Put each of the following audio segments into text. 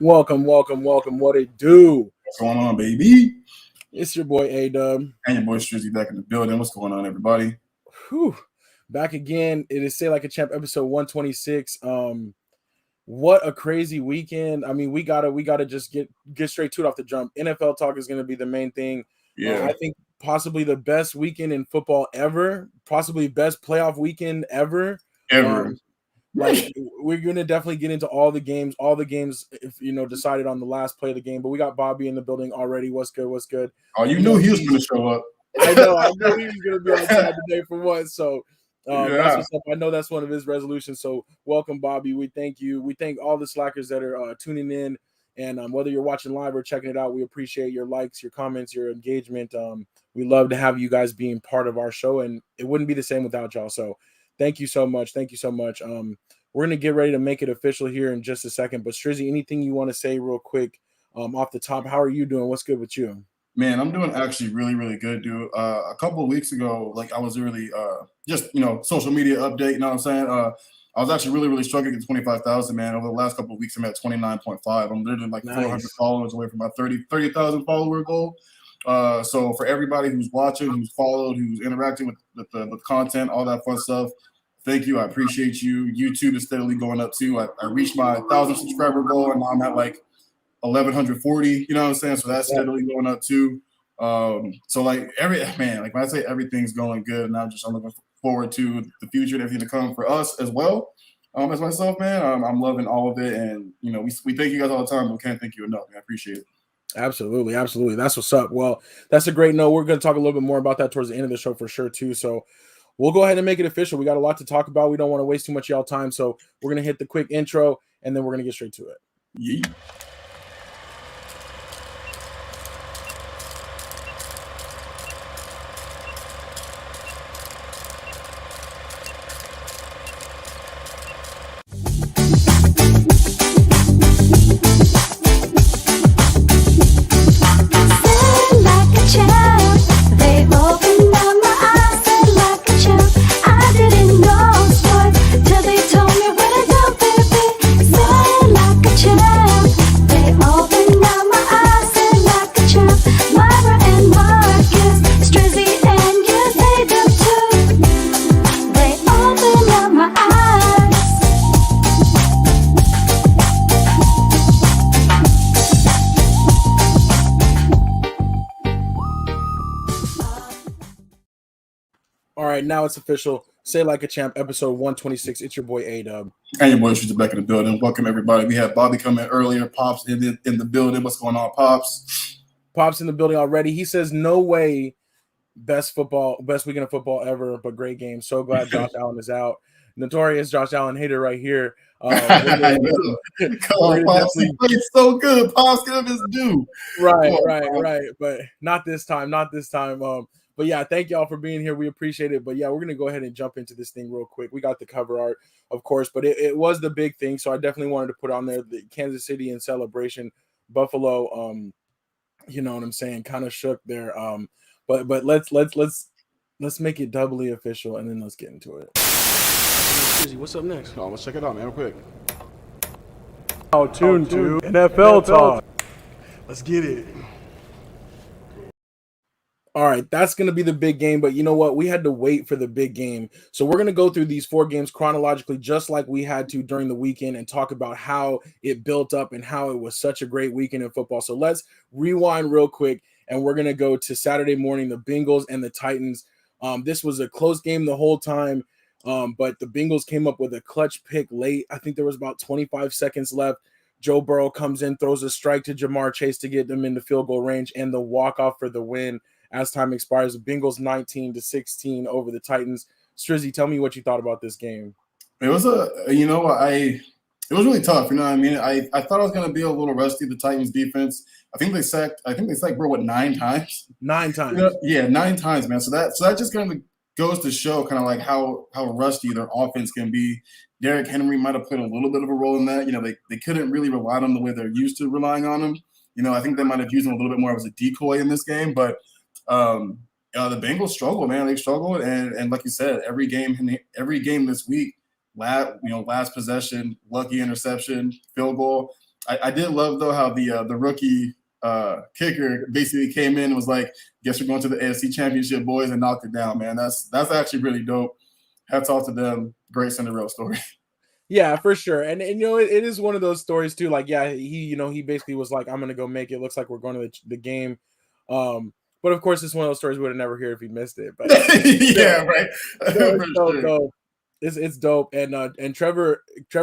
Welcome. What it do? What's going on, baby? It's your boy A-Dub. And your boy Strizzy back in the building. What's going on, everybody? Whew. Back again. It is Say Like a Champ, episode 126. What a crazy weekend. I mean, we gotta just get straight to it off the jump. NFL talk is gonna be the main thing. Yeah. I think possibly the best weekend in football ever, possibly best playoff weekend ever. Like we're gonna definitely get into all the games, if decided on the last play of the game. But we got Bobby in the building already. What's good? Oh, you knew he was gonna show up. I know he was gonna be on time today for what. So that's what's up. I know that's one of his resolutions. So welcome, Bobby. We thank you. We thank all the slackers that are tuning in, and whether you're watching live or checking it out, we appreciate your likes, your comments, your engagement. We love to have you guys being part of our show, and it wouldn't be the same without y'all. So thank you so much. We're going to get ready to make it official here in just a second. But Strizzy, anything you want to say real quick off the top? How are you doing? What's good with you? Man, I'm doing actually really, really good, dude. A couple of weeks ago, I was really just, social media update, you know what I'm saying? I was actually really, really struggling at 25,000, man. Over the last couple of weeks, I'm at 29.5. I'm literally Nice. 400 followers away from my 30,000 follower goal. So for everybody who's watching, who's followed, who's interacting with the content, all that fun stuff, thank you. I appreciate you. YouTube is steadily going up too. I reached my 1,000 subscriber goal, and now I'm at 1,140. You know what I'm saying? So that's steadily going up too. So when I say everything's going good, and I'm looking forward to the future and everything to come for us as well. As myself, man, I'm loving all of it, and we thank you guys all the time. But we can't thank you enough. I appreciate it. Absolutely. That's what's up. Well, that's a great note. We're going to talk a little bit more about that towards the end of the show for sure too. So we'll go ahead and make it official. We got a lot to talk about. We don't want to waste too much of y'all time. So we're going to hit the quick intro, and then we're going to get straight to it. Yeah. Now it's official. Say Like a Champ, episode 126. It's your boy A-Dub. And your boy Strizzy back in the building. Welcome everybody. We had Bobby come in earlier. Pops in the building. What's going on, Pops? Pops in the building already. He says, no way, best weekend of football ever, but great game. So glad Josh Allen is out. Notorious Josh Allen hater right here. Come on, Pops. He played so good. Pops, give him his due. Right. But not this time. But yeah, thank y'all for being here. We appreciate it. But yeah, we're going to go ahead and jump into this thing real quick. We got the cover art, of course, but it was the big thing. So I definitely wanted to put on there the Kansas City in celebration. Buffalo, you know what I'm saying, kind of shook there. But let's make it doubly official, and then let's get into it. What's up next? Oh, let's check it out, man, real quick. Tune to NFL Talk. Let's get it. All right, that's going to be the big game, but you know what? We had to wait for the big game. So we're going to go through these 4 games chronologically, just like we had to during the weekend, and talk about how it built up and how it was such a great weekend in football. So let's rewind real quick, and we're going to go to Saturday morning, the Bengals and the Titans. This was a close game the whole time, but the Bengals came up with a clutch pick late. I think there was about 25 seconds left. Joe Burrow comes in, throws a strike to Jamar Chase to get them into field goal range, and the walk-off for the win as time expires. The Bengals 19-16 over the Titans. Strizzy, tell me what you thought about this game. It was it was really tough. You know what I mean? I thought I was going to be a little rusty, the Titans defense. I think they sacked bro, what, 9 times? 9 times. You know, yeah, 9 times, man. So that just kind of goes to show kind of like how rusty their offense can be. Derrick Henry might have played a little bit of a role in that. You know, they couldn't really rely on him the way they're used to relying on him. You know, I think they might have used him a little bit more as a decoy in this game. But the Bengals struggled, man. They struggled, and like you said, every game this week, last possession, lucky interception, field goal. I did love though how the rookie kicker basically came in and was like, "Guess we're going to the AFC Championship, boys," and knocked it down, man. That's actually really dope. Hats off to them. Great Cinderella story. Yeah, for sure. And it is one of those stories too. Like, yeah, he basically was like, "I'm gonna go make it. Looks like we're going to the game." But of course, it's one of those stories we would have never heard if he missed it. But yeah, right. It's dope. And Trevor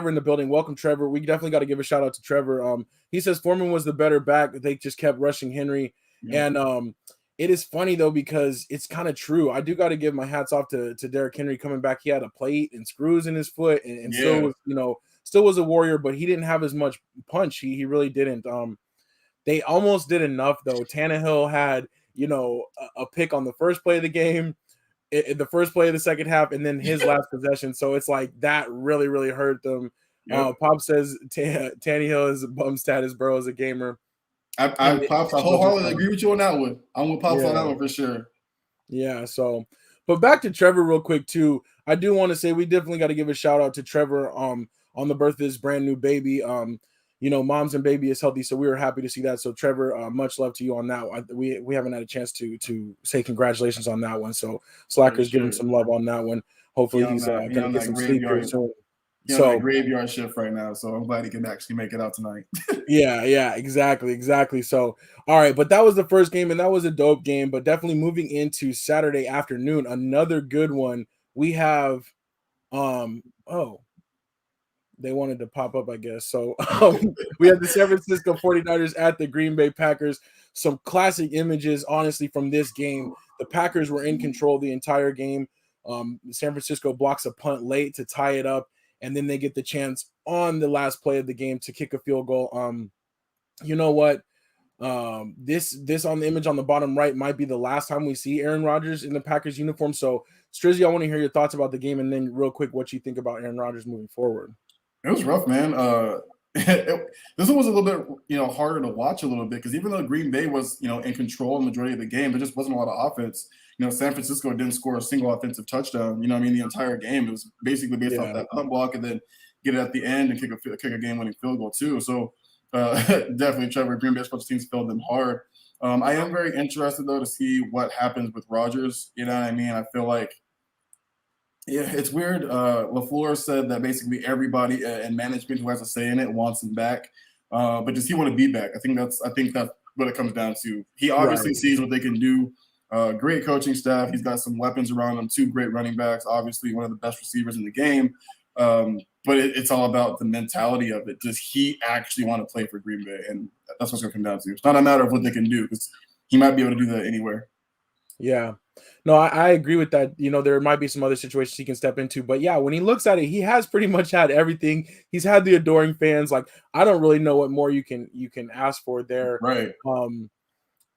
in the building. Welcome, Trevor. We definitely got to give a shout out to Trevor. He says Foreman was the better back. They just kept rushing Henry. Yeah. And it is funny though, because it's kind of true. I do got to give my hats off to Derrick Henry coming back. He had a plate and screws in his foot, and still was, still was a warrior, but he didn't have as much punch. He really didn't. They almost did enough though. Tannehill had, a pick on the first play of the game, the first play of the second half, and then his last possession. So it's like that really, really hurt them. Yep. Pop says Tannehill is a bum status, bro, as a gamer. I wholeheartedly agree with you on that one. I'm with Pops on that one for sure. Yeah, so but back to Trevor real quick too. I do want to say we definitely got to give a shout out to Trevor on the birth of his brand new baby. Mom's and baby is healthy, so we were happy to see that. So Trevor, much love to you on that. We haven't had a chance to say congratulations on that one. So Slacker's giving some love on that one. Hopefully he's gonna get some sleep pretty soon. So graveyard shift right now, so I'm glad he can actually make it out tonight. yeah, exactly. So, all right, but that was the first game, and that was a dope game. But definitely moving into Saturday afternoon, another good one. We have, they wanted to pop up, I guess. So we have the San Francisco 49ers at the Green Bay Packers. Some classic images, honestly, from this game. The Packers were in control the entire game. San Francisco blocks a punt late to tie it up, and then they get the chance on the last play of the game to kick a field goal. You know what? This on the image on the bottom right might be the last time we see Aaron Rodgers in the Packers uniform. So, Strizzy, I want to hear your thoughts about the game, and then real quick, what you think about Aaron Rodgers moving forward. It was rough, man. This one was a little bit, harder to watch a little bit because even though Green Bay was, in control the majority of the game, there just wasn't a lot of offense. San Francisco didn't score a single offensive touchdown. The entire game. It was basically based off that punt block and then get it at the end and kick a game-winning field goal too. So definitely, Trevor, Green Bay special teams failed them hard. I am very interested though to see what happens with Rodgers. You know what I mean? I feel like. Yeah, it's weird. LaFleur said that basically everybody in management who has a say in it wants him back. But does he want to be back? I think that's what it comes down to. He obviously sees what they can do. Great coaching staff. He's got some weapons around him. 2 great running backs. Obviously, one of the best receivers in the game. But it's all about the mentality of it. Does he actually want to play for Green Bay? And that's what's going to come down to. It's not a matter of what they can do because he might be able to do that anywhere. Yeah. No, I agree with that. There might be some other situations he can step into, but yeah, when he looks at it, he has pretty much had everything. He's had the adoring fans. Like, I don't really know what more you can ask for there. Right.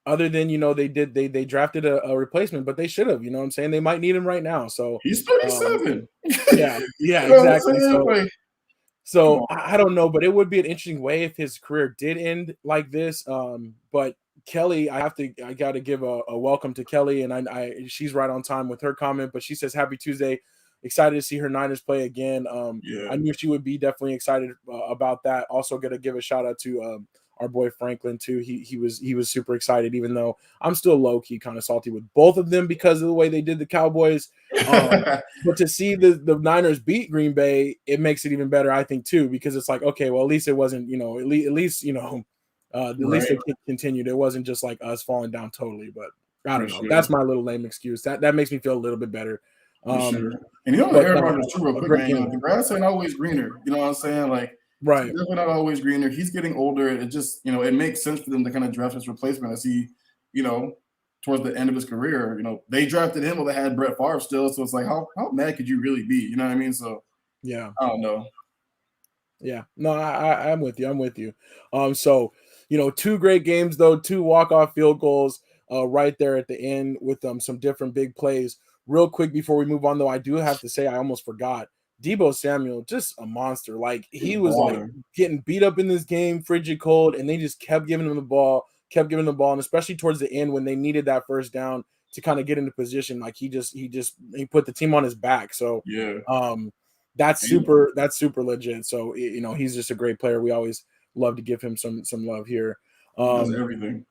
Other than, they drafted a replacement, but they should have, what I'm saying? They might need him right now. So he's 37. Yeah, exactly. So I don't know, but it would be an interesting way if his career did end like this. But Kelly, I got to give a welcome to Kelly, and she's right on time with her comment. But she says, "Happy Tuesday, excited to see her Niners play again." I knew she would be definitely excited about that. Also, got to give a shout out to our boy Franklin too. He was super excited, even though I'm still low key kind of salty with both of them because of the way they did the Cowboys. But to see the Niners beat Green Bay, it makes it even better, I think, too, because it's like, okay, well, at least it wasn't, at least least it continued. It wasn't just like us falling down totally. But I don't know. Sure. That's my little lame excuse. That makes me feel a little bit better. Sure. And Aaron Rodgers too, real quick, man. The grass ain't always greener. You know what I'm saying? Like, Right. Definitely not always greener. He's getting older. It just, it makes sense for them to kind of draft his replacement as he, towards the end of his career. They drafted him while they had Brett Favre still. So it's like, how mad could you really be? You know what I mean? So yeah, I don't know. Yeah, no, I'm with you. I'm with you. So 2 great games though, 2 walk-off field goals, right there at the end with some different big plays. Real quick before we move on though, I do have to say I almost forgot. Debo Samuel, just a monster. Like he was like getting beat up in this game, frigid cold, and they just kept giving him the ball, and especially towards the end when they needed that first down to kind of get into position. Like he put the team on his back. So yeah. That's super legit. So he's just a great player. We always love to give him some love here. He does everything.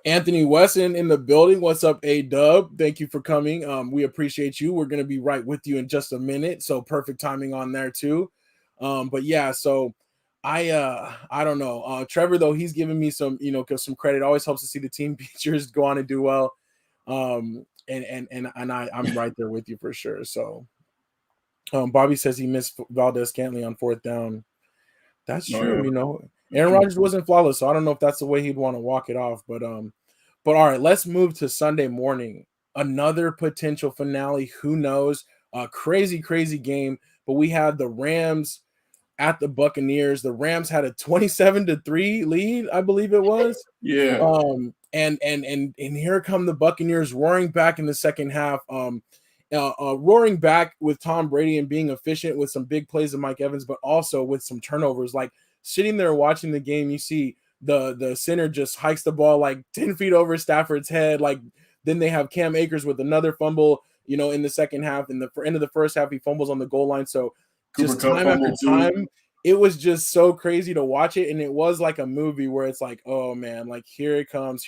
Anthony Wesson in the building. What's up, A-Dub? Thank you for coming. We appreciate you. We're going to be right with you in just a minute. So perfect timing on there too. But yeah, so I don't know. Trevor though, he's giving me some some credit. Always helps to see the team features go on and do well. And I'm right there with you for sure. So Bobby says he missed Valdez-Scantling on 4th down. That's true. Aaron Rodgers wasn't flawless, so I don't know if that's the way he'd want to walk it off. But all right, let's move to Sunday morning. Another potential finale. Who knows? A crazy game. But we had the Rams at the Buccaneers. The Rams had a 27-3 lead, I believe it was. Yeah. And here come the Buccaneers roaring back in the second half. Roaring back with Tom Brady and being efficient with some big plays of Mike Evans, but also with some turnovers. Like sitting there watching the game, you see the center just hikes the ball like 10 feet over Stafford's head. Like then they have Cam Akers with another fumble, in the second half. In the end of the first half, he fumbles on the goal line. So just time after time, it was just so crazy to watch it. And it was like a movie where it's like, oh man, like here it comes.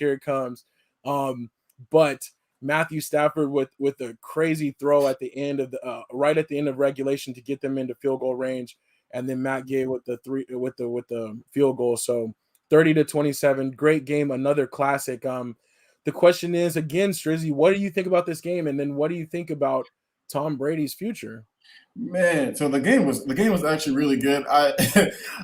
But Matthew Stafford with a crazy throw at the end of the right at the end of regulation to get them into field goal range, and then Matt Gay with the field goal. So 30-27, great game, another classic. The question is again, Strizzy, what do you think about this game, and then what do you think about Tom Brady's future? Man, so the game was actually really good.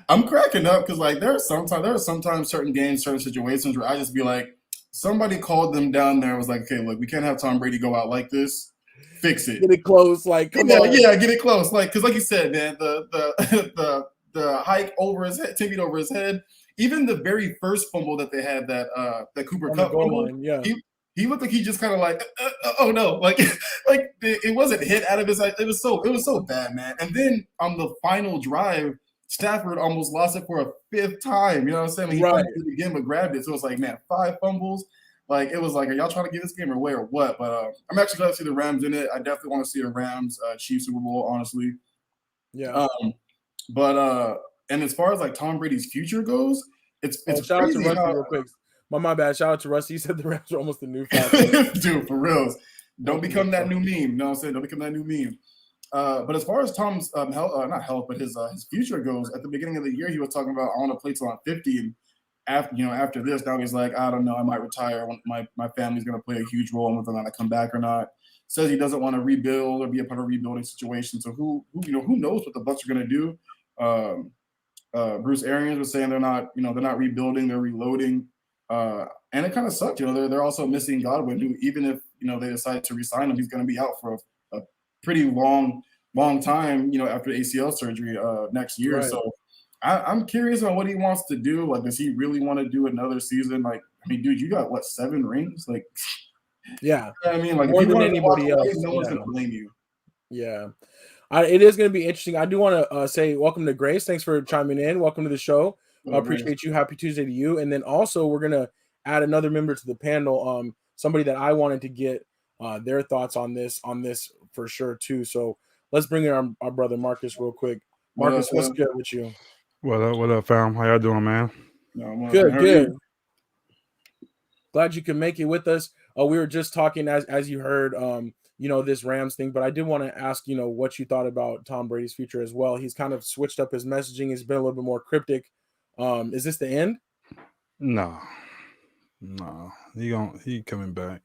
I'm cracking up because like there are sometimes certain games, certain situations where I just be like, somebody called them down there and was like, okay, look, we can't have Tom Brady go out like this. Fix it. Get it close, like come on. Yeah, get it close, like because like you said, man, the hike over his head, 10 feet over his head. Even the very first fumble that they had, that Cooper Kupp fumble, yeah. He looked like he just kind of like, oh no, like it wasn't hit out of his eye. It was so bad, man. And then on the final drive, Stafford almost lost it for a 5th time. You know what I'm saying? He right. did it again, but grabbed it. So it's like, man, 5 fumbles. Like it was like, are y'all trying to get this game away or what? But I'm actually glad to see the Rams in it. I definitely want to see a Rams Chiefs Super Bowl, honestly. Yeah. And as far as like Tom Brady's future goes, it's shout crazy out to Rusty real quick. My bad. Shout out to Rusty. He said the Rams are almost the new dude, for reals. Don't become that new meme. You know what I'm saying? Don't become that new meme. But as far as Tom's not health, but his future goes, at the beginning of the year, he was talking about I want to play till I'm 50, and after this, now he's like, I don't know, I might retire. My family's gonna play a huge role in whether or not I come back or not. Says he doesn't want to rebuild or be a part of a rebuilding situation. So who knows what the Bucs are gonna do? Bruce Arians was saying they're not rebuilding, they're reloading. And it kind of sucked. They're also missing Godwin, who even if they decide to resign him, he's going to be out for a pretty long time. After ACL surgery next year. Right. So I'm curious on what he wants to do. Like, does he really want to do another season? Like, I mean, dude, you got what, 7 rings? Like, yeah. I mean, like, more if you than anybody else, no one's going to blame you. Yeah. It is going to be interesting. I do want to say welcome to Grace. Thanks for chiming in. Welcome to the show. I appreciate you. Happy Tuesday to you. And then also we're going to add another member to the panel. Somebody that I wanted to get their thoughts on this for sure too. So let's bring in our brother Marcus real quick. Marcus, what's good with you? What up, fam? How y'all doing, man? Good. Glad you can make it with us. We were just talking as you heard, this Rams thing, but I did want to ask, what you thought about Tom Brady's future as well. He's kind of switched up his messaging. He's been a little bit more cryptic. Is this the end? No. He coming back.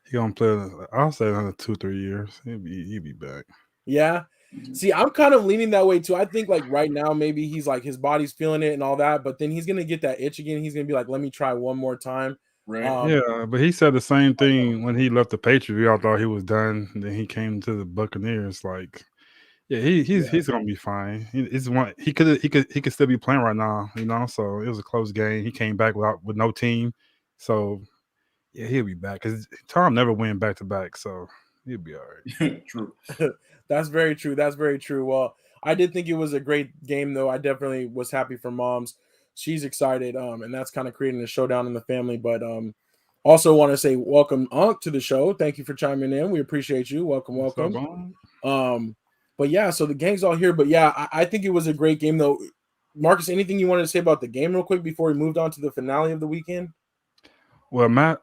He gonna play. I'll say another 2-3 years. He'll be back. Yeah. See, I'm kind of leaning that way too. I think like right now, maybe he's like his body's feeling it and all that, but then he's gonna get that itch again. He's gonna be like, "Let me try one more time." Right. Yeah, but he said the same thing when he left the Patriots. We all thought he was done. And then he came to the Buccaneers. Like, yeah, he's gonna be fine. He could still be playing right now. So it was a close game. He came back with no team. So yeah, he'll be back because Tom never went back to back. So he'll be all right. True. That's very true. That's very true. Well, I did think it was a great game, though. I definitely was happy for Moms. She's excited, and that's kind of creating a showdown in the family. But also want to say welcome, Unc, to the show. Thank you for chiming in. We appreciate you. Welcome, What's up, welcome. Bone? But yeah, so the gang's all here. But yeah, I think it was a great game, though. Marcus, anything you wanted to say about the game real quick before we moved on to the finale of the weekend? Well, Matt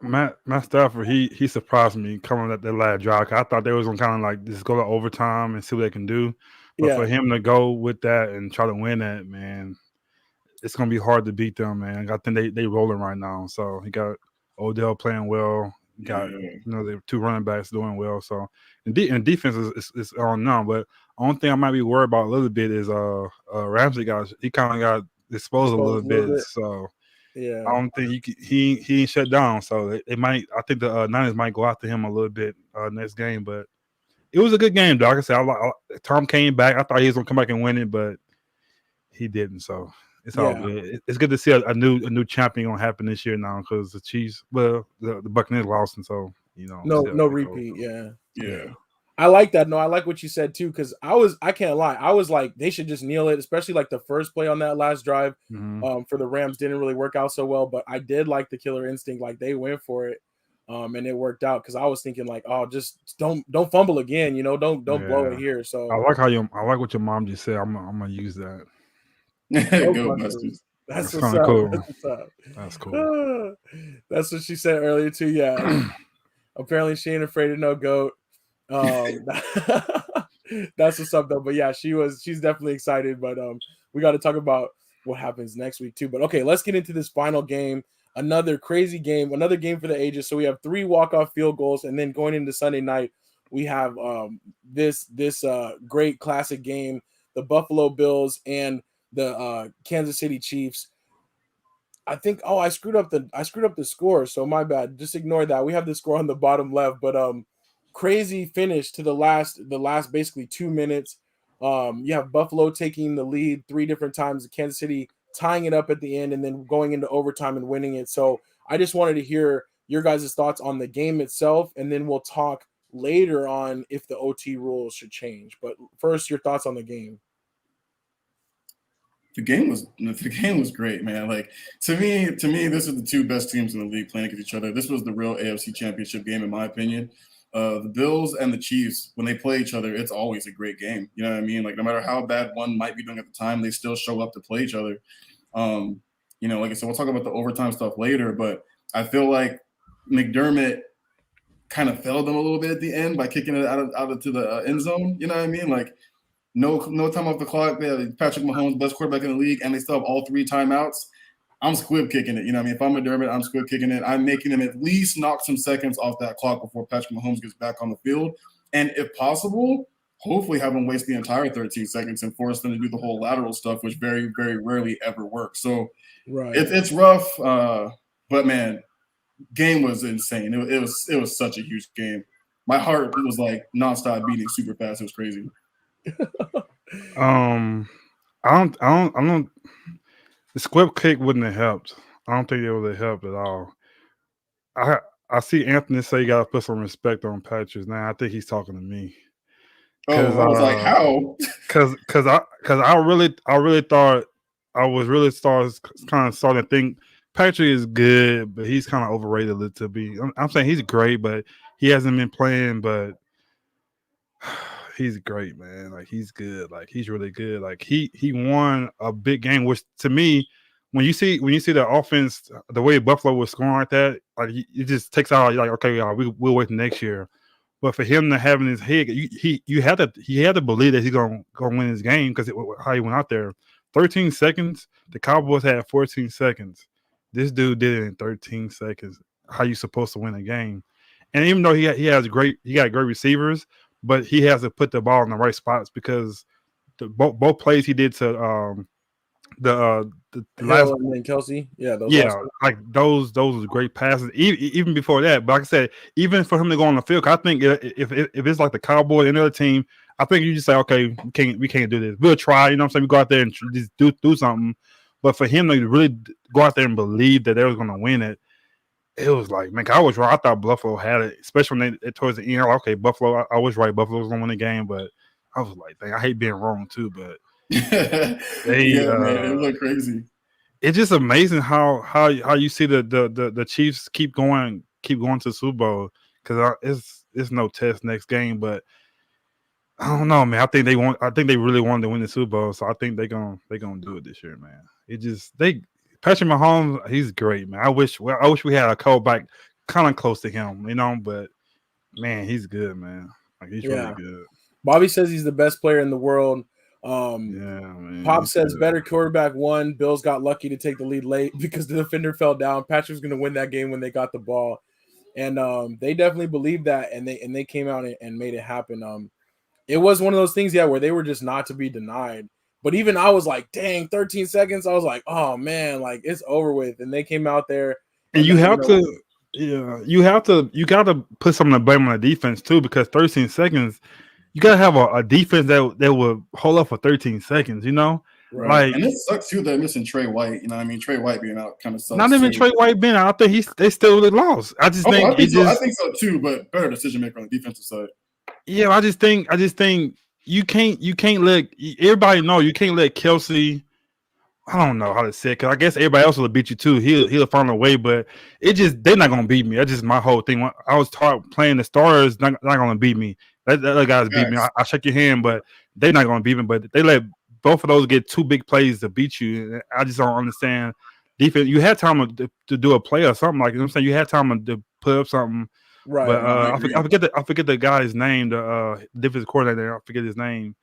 Stafford, he surprised me coming at that last drive. 'Cause I thought they was gonna kind of like just go to overtime and see what they can do. But for Yeah, him to go with that and try to win that, man, it's gonna be hard to beat them, man. I think they rolling right now. So he got Odell playing well. Got Yeah. the two running backs doing well. So and defense is on now. But only thing I might be worried about a little bit is Ramsey he kind of got exposed a little bit. So yeah. I don't think he ain't shut down. So it might. I think the Niners might go after him a little bit next game. But it was a good game, though. Like I said, Tom came back. I thought he was gonna come back and win it, but he didn't. So it's all good. It's good to see a new champion gonna happen this year now because the Chiefs, the Buccaneers lost, and so no repeat. Yeah. I like that. No, I like what you said too, because I can't lie. I was like, they should just kneel it, especially like the first play on that last drive for the Rams didn't really work out so well. But I did like the killer instinct, like they went for it. And it worked out because I was thinking like, oh, just don't fumble again, don't blow it here. So I like what your mom just said. I'm gonna use that. Go Busters. That's kind of cool. That's cool. That's what she said earlier too. Yeah. Apparently she ain't afraid of no goat. That's what's up though. But yeah, she's definitely excited. But we got to talk about what happens next week too. But okay, let's get into this final game. Another crazy game, another game for the ages. So we have 3 walk-off field goals, and then going into Sunday night, we have this great classic game, the Buffalo Bills and the Kansas City Chiefs. I think I screwed up the score, so my bad. Just ignore that. We have the score on the bottom left, but crazy finish to the last basically 2 minutes. You have Buffalo taking the lead 3 different times, Kansas City tying it up at the end and then going into overtime and winning it. So I just wanted to hear your guys' thoughts on the game itself, and then we'll talk later on if the OT rules should change. But first, your thoughts on the game. The game was great, man. Like to me, this is the 2 best teams in the league playing against each other. This was the real AFC Championship game, in my opinion. The Bills and the Chiefs, when they play each other, it's always a great game. You know what I mean? Like no matter how bad one might be doing at the time, they still show up to play each other. Like I said, we'll talk about the overtime stuff later, but I feel like McDermott kind of failed them a little bit at the end by kicking it out into the end zone. You know what I mean? Like no time off the clock. They have Patrick Mahomes, best quarterback in the league, and they still have all 3 timeouts. I'm squib kicking it. You know what I mean? If I'm McDermott, I'm squib kicking it. I'm making them at least knock some seconds off that clock before Patrick Mahomes gets back on the field. And if possible, hopefully have them waste the entire 13 seconds and force them to do the whole lateral stuff, which very, very rarely ever works. So it's rough. But man, game was insane. It was such a huge game. My heart was like nonstop beating super fast. It was crazy. I don't. The squib kick wouldn't have helped. I don't think it would have helped at all. I see Anthony say you got to put some respect on Patriots. Now I think he's talking to me. I was like, how? Because I really thought I was really starting to think Patrick is good, but he's kind of overrated a little bit. I'm saying he's great, but he hasn't been playing. But he's great, man. Like he's good. Like he's really good. Like he won a big game, which to me, when you see the offense, the way Buffalo was scoring like that, like it just takes out. You're like, okay, we'll wait next year. But for him to have in his head, he had to believe that he's gonna win his game because how he went out there. 13 seconds. The Cowboys had 14 seconds. This dude did it in 13 seconds. How you supposed to win a game? And even though he got great receivers, but he has to put the ball in the right spots because both plays he did to the last and then Kelsey, like those was great passes. Even before that, but like I said, even for him to go on the field, I think if it's like the Cowboys and another team, I think you just say, okay, we can't do this. We'll try. You know what I'm saying? We go out there and just do something. But for him to really go out there and believe that they was going to win it, it was like, man, I was right. I thought Buffalo had it, especially when they towards the end. Like, okay, Buffalo, I was right. Buffalo was going to win the game, but I was like, dang, I hate being wrong too, but man, it looked crazy. It's just amazing how you see the Chiefs keep going to the Super Bowl because it's no test next game, but I don't know, man. I think they really wanted to win the Super Bowl, so I think they're gonna do it this year, man. Patrick Mahomes, he's great, man. I wish we had a quarterback kind of close to him, you know, but man, he's good, man. Like he's really good. Bobby says he's the best player in the world. Man, Pop says better quarterback won. Bills got lucky to take the lead late because the defender fell down. Patrick's going to win that game when they got the ball, and they definitely believed that, and they came out and made it happen. It was one of those things, where they were just not to be denied. But even I was like, dang, 13 seconds. I was like, oh man, like it's over with. And they came out there, and you got to put some of the blame on the defense too, because 13 seconds. You gotta have a defense that will hold up for 13 seconds, you know. Right. Like, and it sucks too. They're missing Trey White. You know what I mean? Trey White being out kind of sucks. Not even Trey White being out. I think they still lost. I think so too. But better decision maker on the defensive side. Yeah, I just think you can't let everybody know you can't let Kelsey. I don't know how to say it because I guess everybody else will beat you too. He'll find a way, but they're not gonna beat me. That's just my whole thing. When I was taught playing the stars, not gonna beat me. That other guys beat me. I shake your hand, but they're not gonna beat me. But they let both of those get two big plays to beat you. I just don't understand defense. You had time to do a play or something like you know what I'm saying. You had time to put up something. Right. But I forget the guy's name. The defensive coordinator. I forget his name.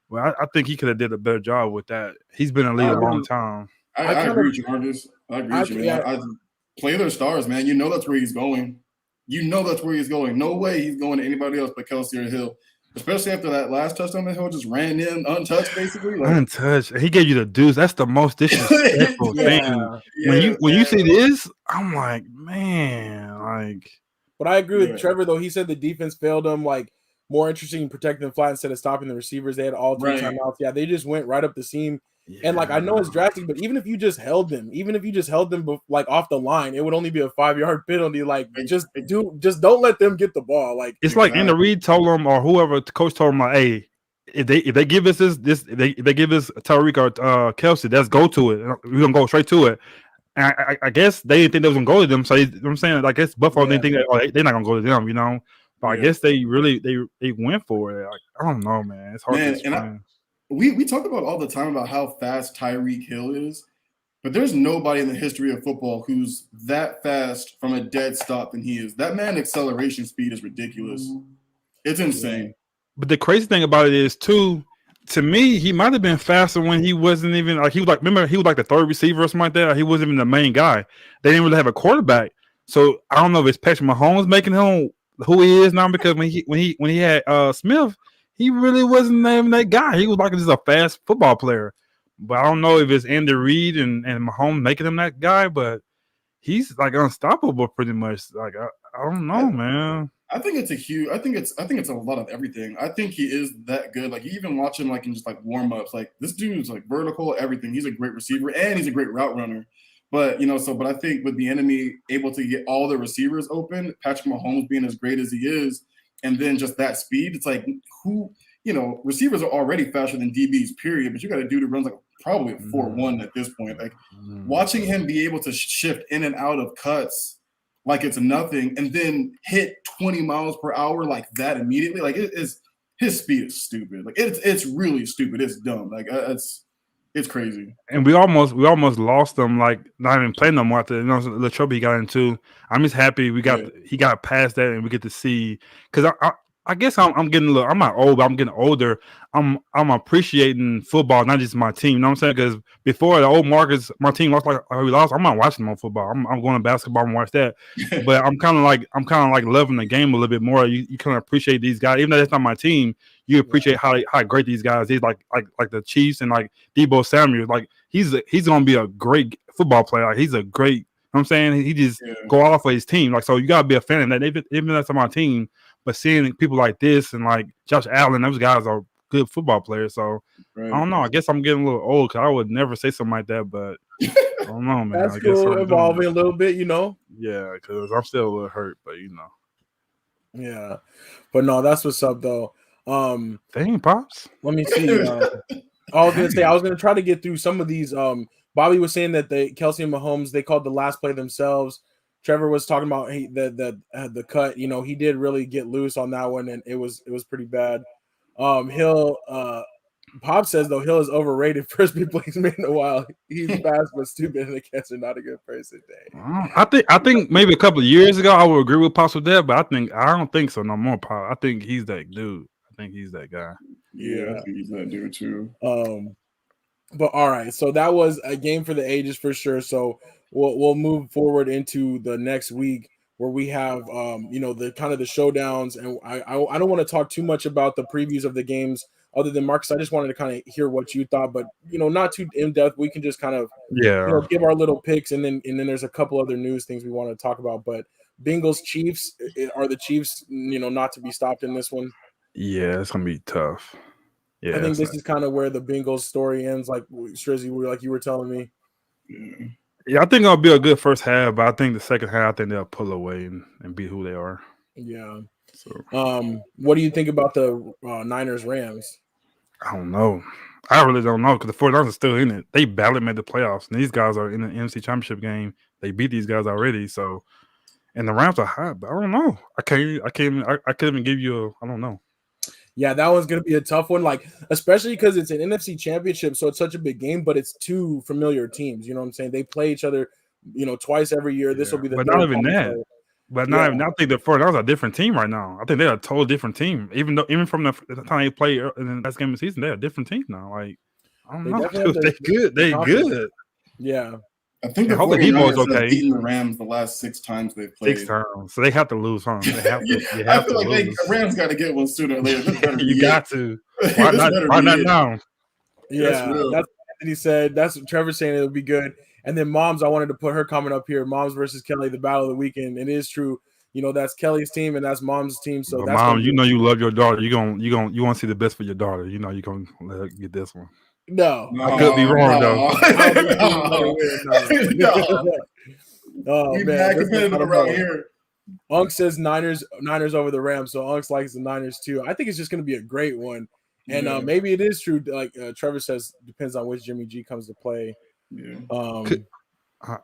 Well, I think he could have did a better job with that. He's been in the league a long time. I agree with you, Marcus. I agree with you, man. I play their stars, man. You know that's where he's going. No way he's going to anybody else but Kelsey or Hill. Especially after that last touchdown that Hill just ran in untouched, basically. Like, untouched. He gave you the deuce. That's the most disrespectful thing. When you see this, I'm like, man, like. But I agree with Trevor though. He said the defense failed him. Like more interesting in protecting the flat instead of stopping the receivers. They had all three timeouts. Yeah, they just went right up the seam. Yeah. And like I know it's drastic, but even if you just held them, like off the line, it would only be a 5-yard penalty. Like just don't let them get the ball. Like it's like Andy Reid told them or whoever the coach told them like, hey, if they give us if they give us Tyreek or Kelsey, let's go to it. We're gonna go straight to it. And I guess they didn't think they was gonna go to them. So you know what I'm saying, I guess Buffalo didn't think that they're not gonna go to them, you know. But I guess they really they went for it. Like, I don't know, man. It's hard to explain. We talk about all the time about how fast Tyreek Hill is, but there's nobody in the history of football who's that fast from a dead stop than he is. That man's acceleration speed is ridiculous. It's insane. But the crazy thing about it is, too, to me, he might have been faster when he wasn't even like he was like. Remember, he was like the third receiver or something like that. He wasn't even the main guy. They didn't really have a quarterback, so I don't know if it's Patrick Mahomes making him who he is now because when he had Smith. He really wasn't even that guy. He was like just a fast football player. But I don't know if it's Andy Reid and Mahomes making him that guy, but he's like unstoppable pretty much. Like I don't know, man. I think it's a lot of everything. I think he is that good. Like even watching like in just like warm-ups, like this dude's like vertical, everything. He's a great receiver and he's a great route runner. But but I think with the enemy able to get all the receivers open, Patrick Mahomes being as great as he is. And then just that speed, it's like receivers are already faster than DBs, period. But you got a dude who runs like probably a 4.1 at this point. Like watching him be able to shift in and out of cuts like it's nothing, and then hit 20 miles per hour like that immediately. Like his speed is stupid. Like it's really stupid. It's dumb. Like it's crazy. And we almost lost him. Like not even playing no more after the trouble he got into. I'm just happy he got past that and we get to see because I guess I'm getting a little. I'm not old, but I'm getting older. I'm appreciating football, not just my team. You know what I'm saying? Because before the old Marcus, my team lost like we lost. I'm not watching them on football. I'm going to basketball and watch that. But I'm kind of like loving the game a little bit more. You kind of appreciate these guys, even though that's not my team. You appreciate how great these guys is. Like the Chiefs and like Debo Samuel. Like he's gonna be a great football player. Like he's a great. You know what I'm saying? He just go off for his team. Like so, you gotta be a fan of that. Even that's on my team. But seeing people like this and like Josh Allen, those guys are good football players. So I don't know. I guess I'm getting a little old because I would never say something like that. But I don't know, man. That's I guess cool. Evolving a little bit, you know. Yeah, because I'm still a little hurt, but you know. Yeah, but no, that's what's up though. Dang, pops. Let me see. I was gonna try to get through some of these. Bobby was saying that Kelsey and Mahomes, they called the last play themselves. Trevor was talking about the cut. You know, he did really get loose on that one, and it was pretty bad. Pop says though Hill is overrated. First big plays made in a while. He's fast but stupid and a catcher, not a good person. I think maybe a couple of years ago I would agree with Pops with that, but I don't think so no more. Pop. I think he's that dude. I think he's that guy. Yeah, I think he's that dude too. But all right, so that was a game for the ages for sure. So we'll move forward into the next week where we have the kind of the showdowns, and I don't want to talk too much about the previews of the games other than Marcus. I just wanted to kind of hear what you thought, but not too in depth. We can just kind of give our little picks, and then there's a couple other news things we want to talk about. But Bengals Chiefs, are the Chiefs not to be stopped in this one? Yeah, it's gonna be tough. Yeah, I think this is kind of where the Bengals story ends, like Strizzy, like you were telling me. Yeah, I think it'll be a good first half, but I think the second half, I think they'll pull away and be who they are. Yeah. So, what do you think about the Niners Rams? I don't know. I really don't know because the 49ers are still in it. They barely made the playoffs, and these guys are in the NFC Championship game. They beat these guys already, so and the Rams are hot, but I don't know. I couldn't even give you I don't know. Yeah, that one's going to be a tough one, like especially because it's an NFC Championship, so it's such a big game, but it's two familiar teams. You know what I'm saying? They play each other, twice every year. This will be the but not even that. Play. But not even. I think the 49ers are a different team right now. I think they're a total different team. Even from the time they play in the last game of the season, they're a different team now. Like I don't know. They're good. They're good. Yeah. I think the 49ers have beaten the Rams the last 6 times they've played. 6 times. So they have to lose, huh? They have to. I feel like the Rams got to get one sooner or later. You got to. Why not now? Yeah, that's what Anthony said. That's what Trevor's saying. It'll be good. And then Moms, I wanted to put her comment up here. Moms versus Kelly, the battle of the weekend. It is true. That's Kelly's team and that's Mom's team. So that's Mom, you love your daughter. You want to see the best for your daughter. You're gonna let her get this one. No, I could be wrong though. Oh man, that's competitive around here. Unc says Niners over the Rams, so Unc likes the Niners too. I think it's just going to be a great one, and maybe it is true. Like Trevor says, depends on which Jimmy G comes to play. Yeah.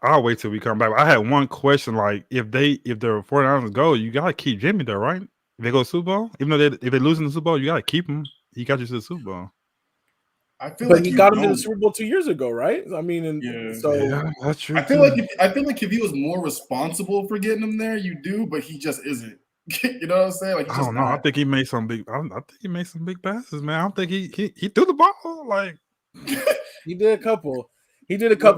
I'll wait till we come back. I had one question: like, if the 49ers go, you gotta keep Jimmy though, right? If they go Super Bowl, even though if they lose in the Super Bowl, you gotta keep him. He got you to the Super Bowl. I feel like he got him to the Super Bowl 2 years ago, right? I mean, that's true. I feel like if he was more responsible for getting him there, you do, but he just isn't. You know what I'm saying? Like I don't know. I think he made some big. I think he made some big passes, man. I don't think he threw the ball like he did a couple.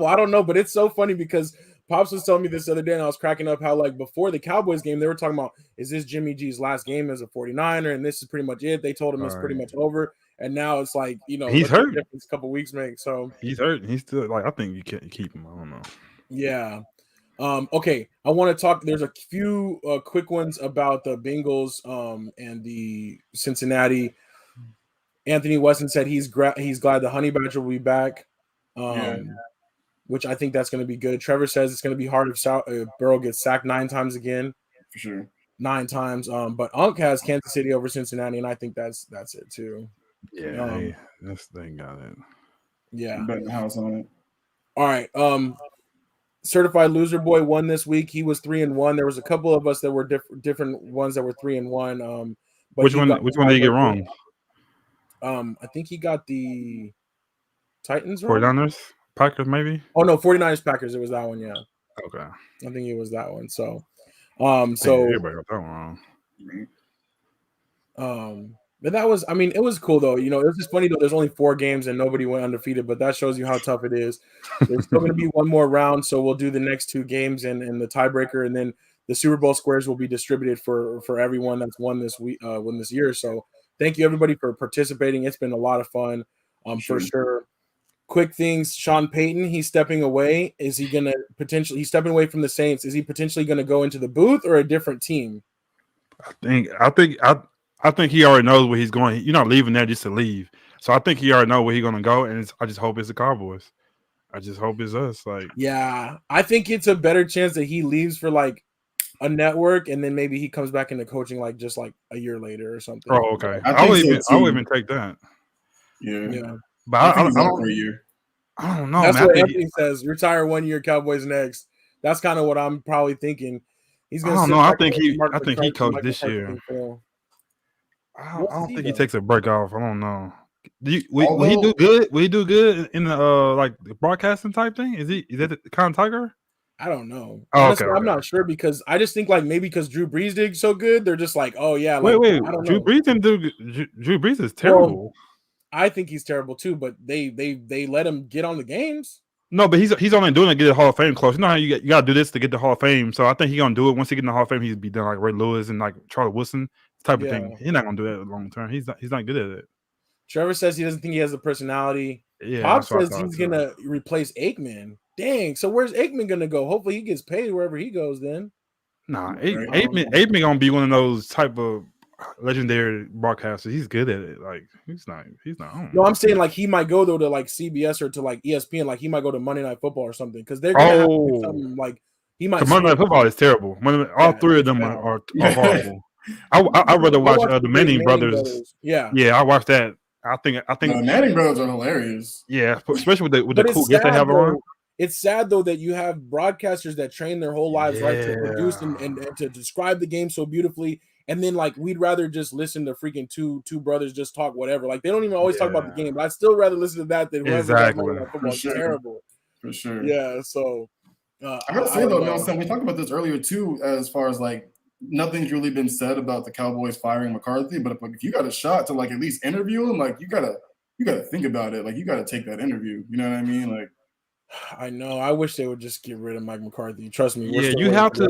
I don't know, but it's so funny because Pops was telling me this the other day, and I was cracking up how like before the Cowboys game, they were talking about is this Jimmy G's last game as a 49er, and this is pretty much it. They told him it's pretty much over. And now it's like, he's hurt. A couple weeks make so he's hurt. He's still like I think you can't keep him. I don't know. Yeah. Okay. I want to talk. There's a few quick ones about the Bengals and the Cincinnati. Anthony Weston said he's glad the Honey Badger will be back. Which I think that's going to be good. Trevor says it's going to be hard if Burrow gets sacked 9 times again. For sure. 9 times. But Unc has Kansas City over Cincinnati, and I think that's it too. Yeah, that's they got it. Yeah, bet the house on it. All right. Certified Loser Boy won this week. He was 3-1. There was a couple of us that were different ones that were 3-1. But which one did he get wrong? I think he got the Titans wrong. 49ers, Packers, maybe. Oh no, 49ers, Packers. It was that one. Yeah. Okay. I think it was that one. So, everybody got that one wrong. But that was, I mean, it was cool though. You know, it was just funny though. There's only 4 games and nobody went undefeated, but that shows you how tough it is. There's still going to be one more round, so we'll do the next 2 games and the tiebreaker, and then the Super Bowl squares will be distributed for everyone that's won this week, won this year. So thank you everybody for participating. It's been a lot of fun, for sure. Quick things: Sean Payton, he's stepping away. Is he gonna potentially? He's stepping away from the Saints. Is he potentially going to go into the booth or a different team? I think he already knows where he's going. You're not leaving there just to leave. So I think he already knows where he's going to go, and I just hope it's the Cowboys. I just hope it's us. Like, yeah, I think it's a better chance that he leaves for like a network, and then maybe he comes back into coaching like just like a year later or something. Oh, okay. I would even take that. Yeah. But I don't for a year. I don't know. That's what Anthony says. Retire 1 year, Cowboys next. That's kind of what I'm probably thinking. He's gonna. I don't know. I think he coached this year. I don't think he takes a break off. I don't know. Will he do good? Will he do good in the like the broadcasting type thing? Is that the kind of Tiger? I don't know. Oh, honestly, I'm not sure because I just think like maybe because Drew Brees did so good, they're just like, oh yeah. Like, wait. Drew Brees didn't do. Drew Brees is terrible. Well, I think he's terrible too, but they let him get on the games. No, but he's only doing it to get the Hall of Fame close. You know how you got to do this to get the Hall of Fame. So I think he's gonna do it once he get in the Hall of Fame. He'd be done like Ray Lewis and like Charlie Wilson type of thing. He's not gonna do that long term. He's not good at it. Trevor says he doesn't think he has the personality. Yeah, Bob says he's gonna replace Aikman. Dang, so where's Aikman gonna go? Hopefully he gets paid wherever he goes. Then, nah, Aikman gonna be one of those type of legendary broadcasters. He's good at it. Like he's not. No, I'm saying like he might go though to like CBS or to like ESPN. Like he might go to Monday Night Football or something because they're gonna have to do something like he might. Monday Night Football is terrible. All 3 of them are horrible. I'd rather watch the Manning brothers. Yeah, I watched that. I think the Manning brothers are hilarious. Yeah, especially with the cool guests they have on. It's sad though that you have broadcasters that train their whole lives right to produce and to describe the game so beautifully, and then like we'd rather just listen to freaking two brothers just talk whatever. Like they don't even always talk about the game. But I'd still rather listen to that than whoever. Exactly. Football's terrible. For sure. Yeah. So I gotta say though, Nelson, we talked about this earlier too, as far as like nothing's really been said about the Cowboys firing McCarthy, but if you got a shot to like at least interview him, like you gotta think about it. Like you gotta take that interview. You know what I mean? Like I know. I wish they would just get rid of Mike McCarthy. Trust me. Yeah, you have to.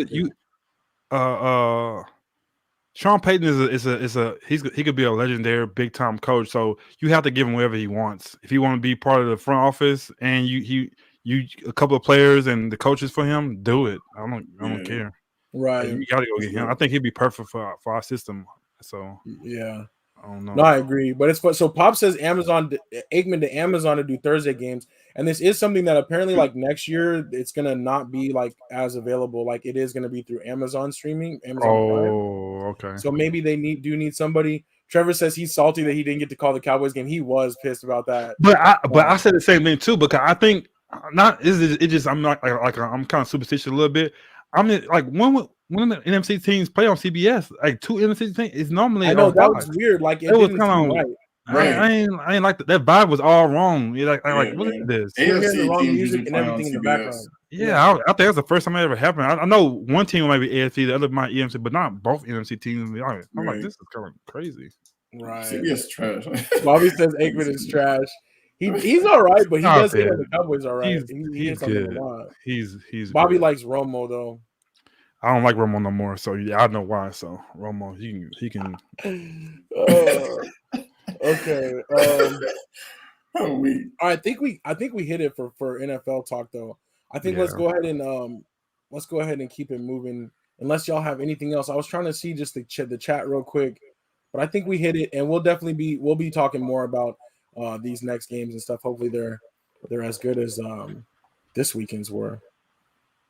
Sean Payton he could be a legendary big time coach. So you have to give him whatever he wants. If he want to be part of the front office and you a couple of players and the coaches for him, do it. I don't care. Right. You got to go get him. I think he'd be perfect for our system. So yeah. I don't know. No, I agree. But it's fun. So Pop says Aikman to Amazon to do Thursday games. And this is something that apparently like next year it's gonna not be like as available. Like it is gonna be through Amazon streaming. Okay. So maybe they need somebody. Trevor says he's salty that he didn't get to call the Cowboys game. He was pissed about that. But I said the same thing too because I think I'm not like I'm kind of superstitious a little bit. I mean, like when the NFC teams play on CBS, like 2 NFC teams, it's normally. I know that was weird. Like it was kind of right. I ain't like that. That vibe was all wrong. You're like look at this. You're hearing the wrong music and everything in the background. Yeah, I think that's the first time it ever happened. I know one team might be AFC, the other might EMC, but not both NFC teams. I'm like, this is kind of crazy. Right. CBS trash. Bobby says Aikman is trash. He's all right, but he does hit on the Cowboys all right. He's good. He's Bobby good. likes Romo though. I don't like Romo no more, so yeah, I know why. So Romo, he can. Okay. All right, I think we hit it for NFL talk though. I think let's go ahead and keep it moving. Unless y'all have anything else, I was trying to see just the chat real quick, but I think we hit it, and we'll be talking more about these next games and stuff. Hopefully they're as good as this weekend's were.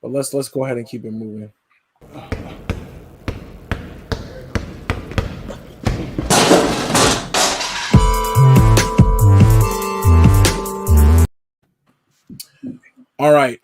But let's go ahead and keep it moving. All right.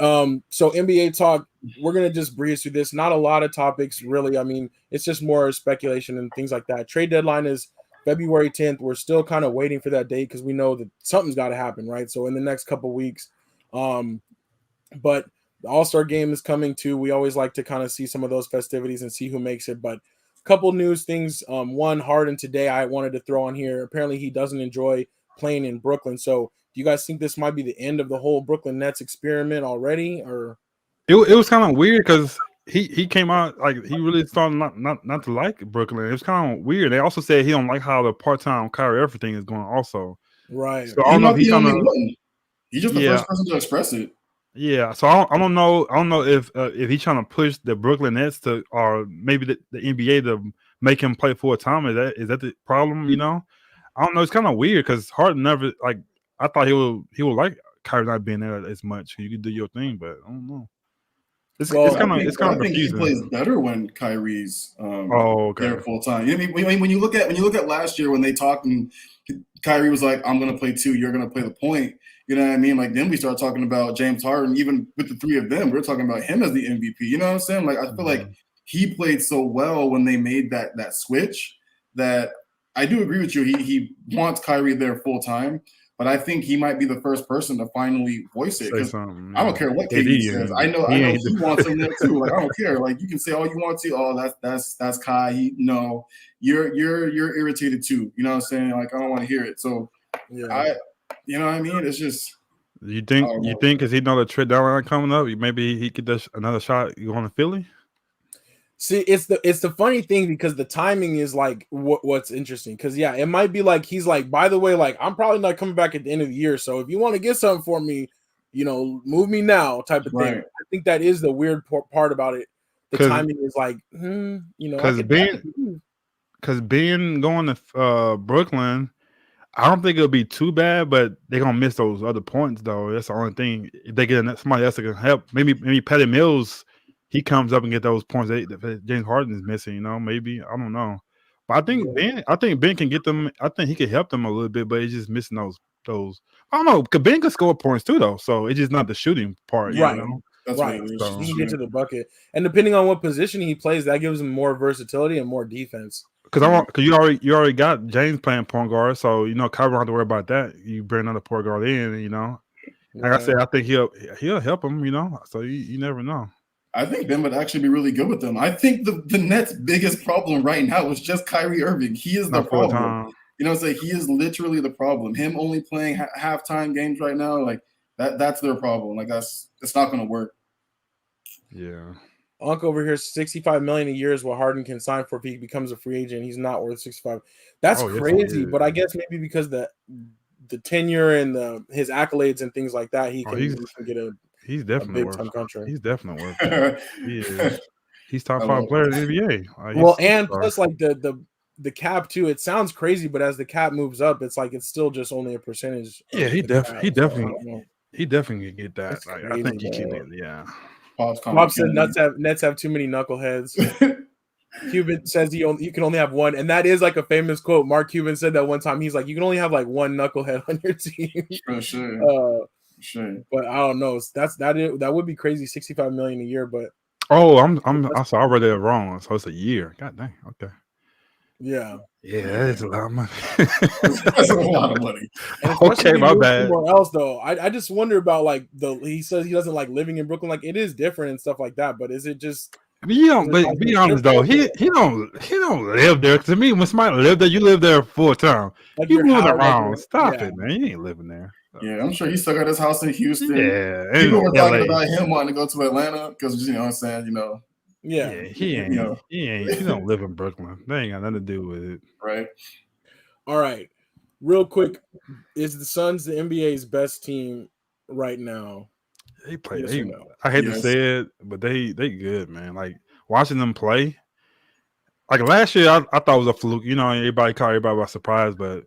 So NBA talk, we're gonna just breeze through this. Not a lot of topics, really. I mean, it's just more speculation and things like that. Trade deadline is February 10th. We're still kind of waiting for that date because we know that something's got to happen, right? So in the next couple weeks. But the All-Star game is coming too. We always like to kind of see some of those festivities and see who makes it. But couple news things. One, Harden today I wanted to throw on here. Apparently, he doesn't enjoy playing in Brooklyn. So, do you guys think this might be the end of the whole Brooklyn Nets experiment already, or it was kind of weird because he came out like he really started not to like Brooklyn. It was kind of weird. They also said he don't like how the part-time Kyrie everything is going. Also, right? so I don't know if he kind of he's just the first person to express it. Yeah, so I don't know. I don't know if he's trying to push the Brooklyn Nets to, or maybe the NBA to make him play full time. Is that the problem? You know, I don't know. It's kind of weird because Harden never like. I thought he would like Kyrie not being there as much. You could do your thing, but I don't know. It's kind of I think he confusing. plays better when Kyrie's okay. there full time. I mean, when you look at last year when they talked and Kyrie was like, "I'm going to play 2, you're going to play the point." You know what I mean? Like then we start talking about James Harden. Even with the 3 of them, we're talking about him as the MVP. You know what I'm saying? Like I feel like he played so well when they made that switch that I do agree with you. He wants Kyrie there full time. But I think he might be the first person to finally voice it because I don't care what KD says. I know he wants him there too. Like I don't care. Like you can say all you want to. Oh, that's Kai. No, you're irritated too. You know what I'm saying? Like I don't want to hear it. So you know what I mean? It's just. You think because he know the trade deadline coming up, maybe he could get another shot going to Philly? See, it's the funny thing because the timing is like what's interesting because it might be like he's like, by the way, like I'm probably not coming back at the end of the year, so if you want to get something for me, you know, move me now type of thing. I think that is the weird part about it. The timing is like, you know, because being going to Brooklyn, I don't think it'll be too bad, but they're gonna miss those other points though. That's the only thing. If they get somebody else that can help, maybe Patty Mills. He comes up and get those points that James Harden is missing, you know, maybe. I don't know. But I think Ben can get them. I think he can help them a little bit, but he's just missing those. I don't know, because Ben can score points too, though. So it's just not the shooting part, right? You know? That's right. So he can get to the bucket. And depending on what position he plays, that gives him more versatility and more defense. Because you already got James playing point guard, so you know Kyrie don't have to worry about that. You bring another point guard in, you know. Like I said, I think he'll help him, you know. So you never know. I think Ben would actually be really good with them. I think the Nets' biggest problem right now is just Kyrie Irving. He is the problem. You know what I'm saying? He is literally the problem. Him only playing halftime games right now, like that's their problem. Like it's not going to work. Yeah. Unc over here, $65 million a year is what Harden can sign for if he becomes a free agent. He's not worth 65. That's crazy, but I guess maybe because the tenure and his accolades and things like that, he can get a. He's definitely big time contract. He's definitely worth it. He is. He's top 5 player in the NBA. Well, and plus like the cap too. It sounds crazy, but as the cap moves up, it's like it's still just only a percentage. Yeah, he definitely can get that. Like, I think he can. Yeah. Bob said Nets have too many knuckleheads. Cuban says you can only have one, and that is like a famous quote. Mark Cuban said that one time. He's like, you can only have like one knucklehead on your team. For sure. Sure. But I don't know. That would be crazy. $65 million a year, but I read it wrong. So it's a year. God dang. Okay. Yeah. Yeah, that is a lot of money. That's a lot of money. Okay, my bad. Somewhere else though, I just wonder about like he says he doesn't like living in Brooklyn. Like it is different and stuff like that. But is it just? But be honest though, he don't live there. To me, when somebody live there, you live there full time. Like you moving around. Stop it, man. You ain't living there. Yeah, I'm sure he still got his house in Houston. Yeah, people were talking about him wanting to go to Atlanta because you know what I'm saying, you know. Yeah, he ain't. He don't live in Brooklyn. They ain't got nothing to do with it. Right. All right. Real quick, is the Suns the NBA's best team right now? They play. Yes I hate to say it, but they good, man. Like watching them play. Like last year, I thought it was a fluke. You know, everybody caught everybody by surprise, but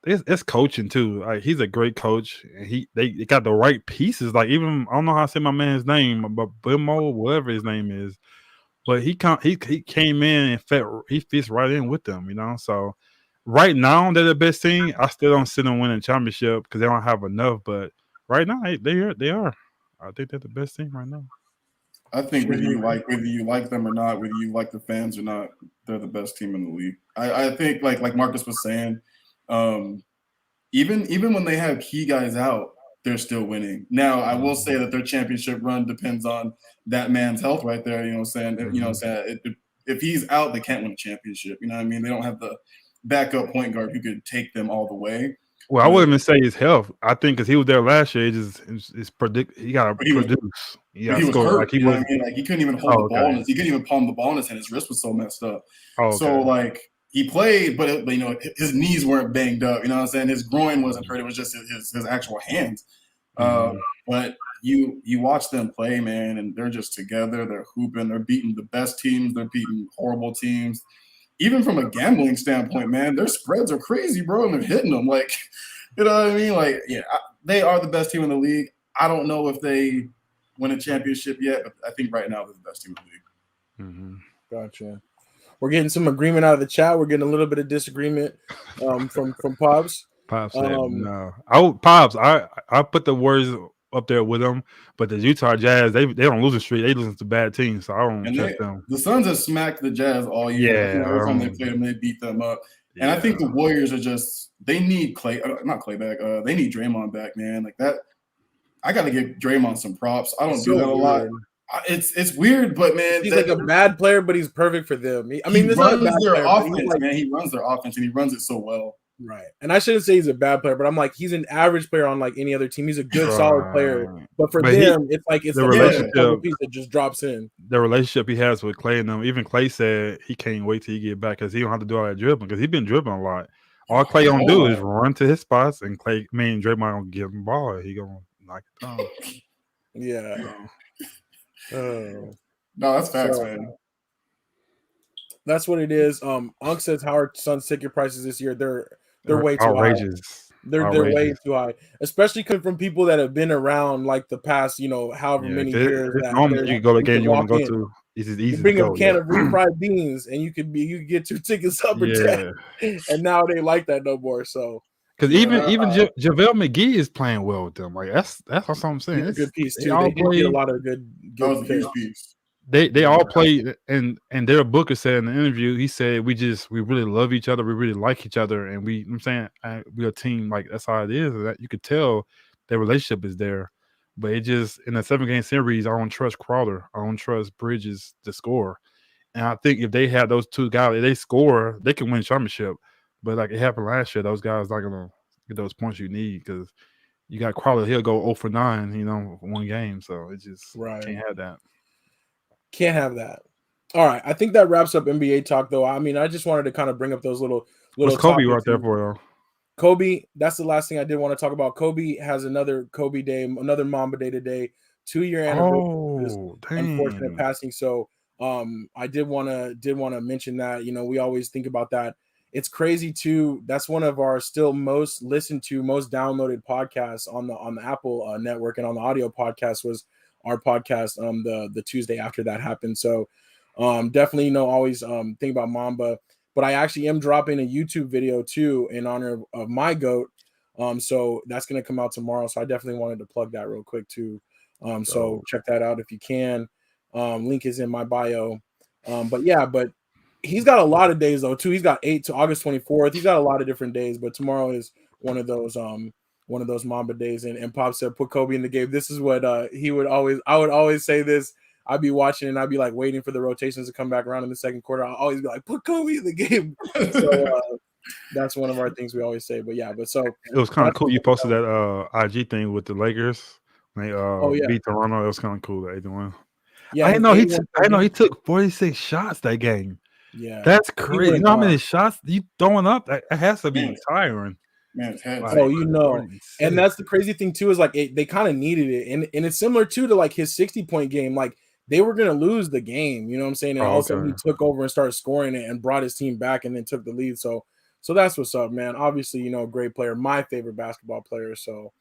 it's coaching too. Like he's a great coach, and they got the right pieces. Like even I don't know how to say my man's name, but Bimo, whatever his name is, but he came in and he fits right in with them. You know, so right now they're the best team. I still don't see them winning championship because they don't have enough. But right now they are. I think they're the best team right now. I think whether you like them or not, whether you like the fans or not, they're the best team in the league. I think like Marcus was saying. Even when they have key guys out, they're still winning. Now, I will say that their championship run depends on that man's health right there. You know what I'm saying? You know what I'm saying? if he's out, they can't win a championship. You know what I mean? They don't have the backup point guard who could take them all the way. Well, I wouldn't even say his health. I think because he was there last year, it's predict. He got to produce. He was hurt. Like, you know what I mean? Like, he couldn't even hold the ball. He couldn't even palm the ball in his hand. His wrist was so messed up. So, like, he played, but you know, his knees weren't banged up. You know what I'm saying? His groin wasn't hurt. It was just his actual hands. But you watch them play, man, and they're just together. They're hooping. They're beating the best teams. They're beating horrible teams. Even from a gambling standpoint, man, their spreads are crazy, bro, and they're hitting them. Like, you know what I mean? Like, yeah, they are the best team in the league. I don't know if they win a championship yet, but I think right now they're the best team in the league. Gotcha. We're getting some agreement out of the chat. We're getting a little bit of disagreement from Pops. Pops said no. Pops, I put the words up there with them, but the Utah Jazz, they don't lose a streak. They lose to bad teams, so I don't trust them. The Suns have smacked the Jazz all year. Yeah, every time they played them, they beat them up. Yeah. And I think the Warriors are just they need not Clay back. They need Draymond back, man. Like that. I got to give Draymond some props. I don't do that a lot. It's weird, but man, he's like a bad player, but he's perfect for them. He runs their offense, man. He runs their offense, and he runs it so well. Right. And I shouldn't say he's a bad player, but I'm like, he's an average player on like any other team. He's a good, solid player. But for them, it's like it's the relationship piece that just drops in. The relationship he has with Clay and them, even Clay said he can't wait till he get back because he don't have to do all that dribbling because he's been dribbling a lot. All Clay gonna do is run to his spots, and Draymond gonna give him the ball. He gonna knock it down. Yeah. No, that's facts, man. That's what it is. Unc says Howard Suns ticket prices this year they're way too outrageous. High. They're way too high, especially coming from people that have been around like the past, however many years. Normally you go to the game you want to go to. It's easy. You bring a can of refried beans, and you could get 2 tickets up or 10. And now they like that no more. So because even JaVale McGee is playing well with them. Like that's what I'm saying. It's a good piece too. They did get a lot of good piece. They all played, and their booker said in the interview, he said we really love each other, we really like each other, and we're a team. Like that's how it is. That you could tell their relationship is there, but it just in a 7-game series, I don't trust Crowder, I don't trust Bridges to score, and I think if they had those two guys, if they score, they can win championship. But like it happened last year, those guys not gonna get those points you need because you got Crowder, he'll go 0 for 9, one game, so it just can't have that. Can't have that. All right. I think that wraps up NBA talk, though. I mean, I just wanted to kind of bring up those little. What's Kobe right there for, though? Kobe, that's the last thing I did want to talk about. Kobe has another Kobe day, another Mamba day today, 2-year anniversary. Unfortunate passing. So, I did want to mention that. We always think about that. It's crazy too. That's one of our still most listened to, most downloaded podcasts on the Apple network, and on the audio podcast was our podcast the Tuesday after that happened. So definitely always think about Mamba, but I actually am dropping a YouTube video too in honor of my GOAT. So that's going to come out tomorrow. So I definitely wanted to plug that real quick too. So check that out if you can. Link is in my bio. But he's got a lot of days though too. He's got 8 to August 24th. He's got a lot of different days, but tomorrow is one of those Mamba days. And Pop said, put Kobe in the game. This is what I would always say this. I'd be watching and I'd be like waiting for the rotations to come back around in the second quarter. I'll always be like, put Kobe in the game. So that's one of our things we always say. But so it was kind of cool. You posted that IG thing with the Lakers. They beat Toronto. It was kind of cool that 8-1. Yeah, I know he took 46 shots that game. Yeah, that's crazy. You know how many shots you throwing up? That has to be tiring. Man, and that's the crazy thing too is like they kind of needed it, and it's similar to like his 60-point game. Like they were gonna lose the game, you know what I'm saying? And all of a sudden he took over and started scoring it and brought his team back, and then took the lead. So that's what's up, man. Obviously, great player, my favorite basketball player. So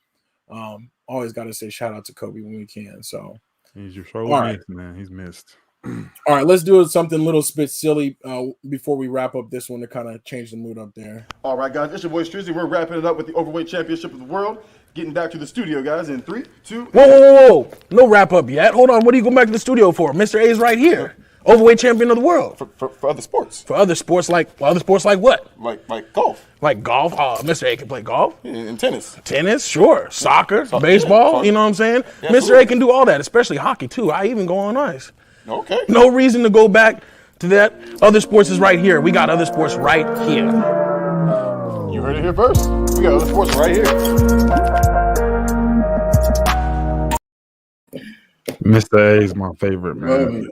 always got to say shout out to Kobe when we can. So he's your shoulder missed, man. He's missed. All right, let's do something a little bit silly before we wrap up this one to kind of change the mood up there. All right, guys, it's your boy Strizzy. We're wrapping it up with the Overweight Championship of the World. Getting back to the studio, guys, in 3, 2. Whoa. No wrap up yet. Hold on. What are you going back to the studio for? Mr. A's right here. Overweight champion of the world. For other sports. For other sports like what? Like golf. Like golf? Mr. A can play golf. And tennis. Tennis, sure. Soccer, baseball, you know what I'm saying? Yeah, Mr. A can do all that, especially hockey, too. I even go on ice. Okay. No reason to go back to that, Other Sports is right here. We got Other Sports right here. You heard it here first. We got Other Sports right here. Mr. A is my favorite, man.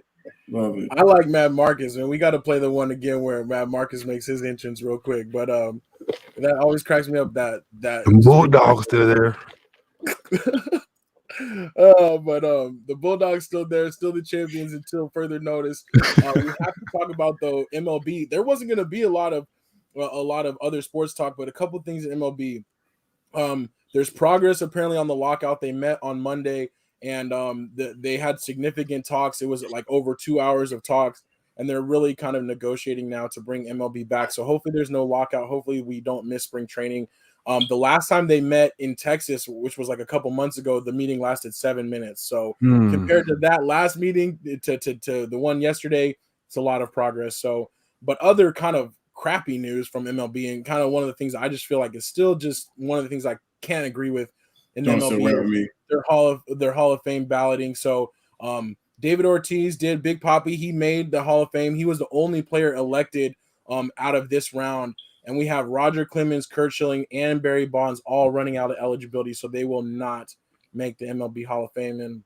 Love it. I like Matt Marcus, and we got to play the one again where Matt Marcus makes his entrance real quick. But that always cracks me up. That The Bulldogs still there. But the Bulldogs still there, still the champions until further notice. We have to talk about though MLB. There wasn't going to be a lot of other sports talk, but a couple things in MLB. There's progress apparently on the lockout. They met on Monday, and they had significant talks. It was like over 2 hours of talks, and they're really kind of negotiating now to bring MLB back. So hopefully there's no lockout. Hopefully we don't miss spring training. The last time they met in Texas, which was like a couple months ago, the meeting lasted 7 minutes. So compared to that last meeting to the one yesterday, it's a lot of progress. So, but other kind of crappy news from MLB, and kind of one of the things I just feel like is still just one of the things I can't agree with in MLB. Their Hall of Fame balloting. So David Ortiz did, Big Papi, he made the Hall of Fame. He was the only player elected out of this round. And we have Roger Clemens, Kurt Schilling, and Barry Bonds all running out of eligibility, so they will not make the MLB Hall of Fame. And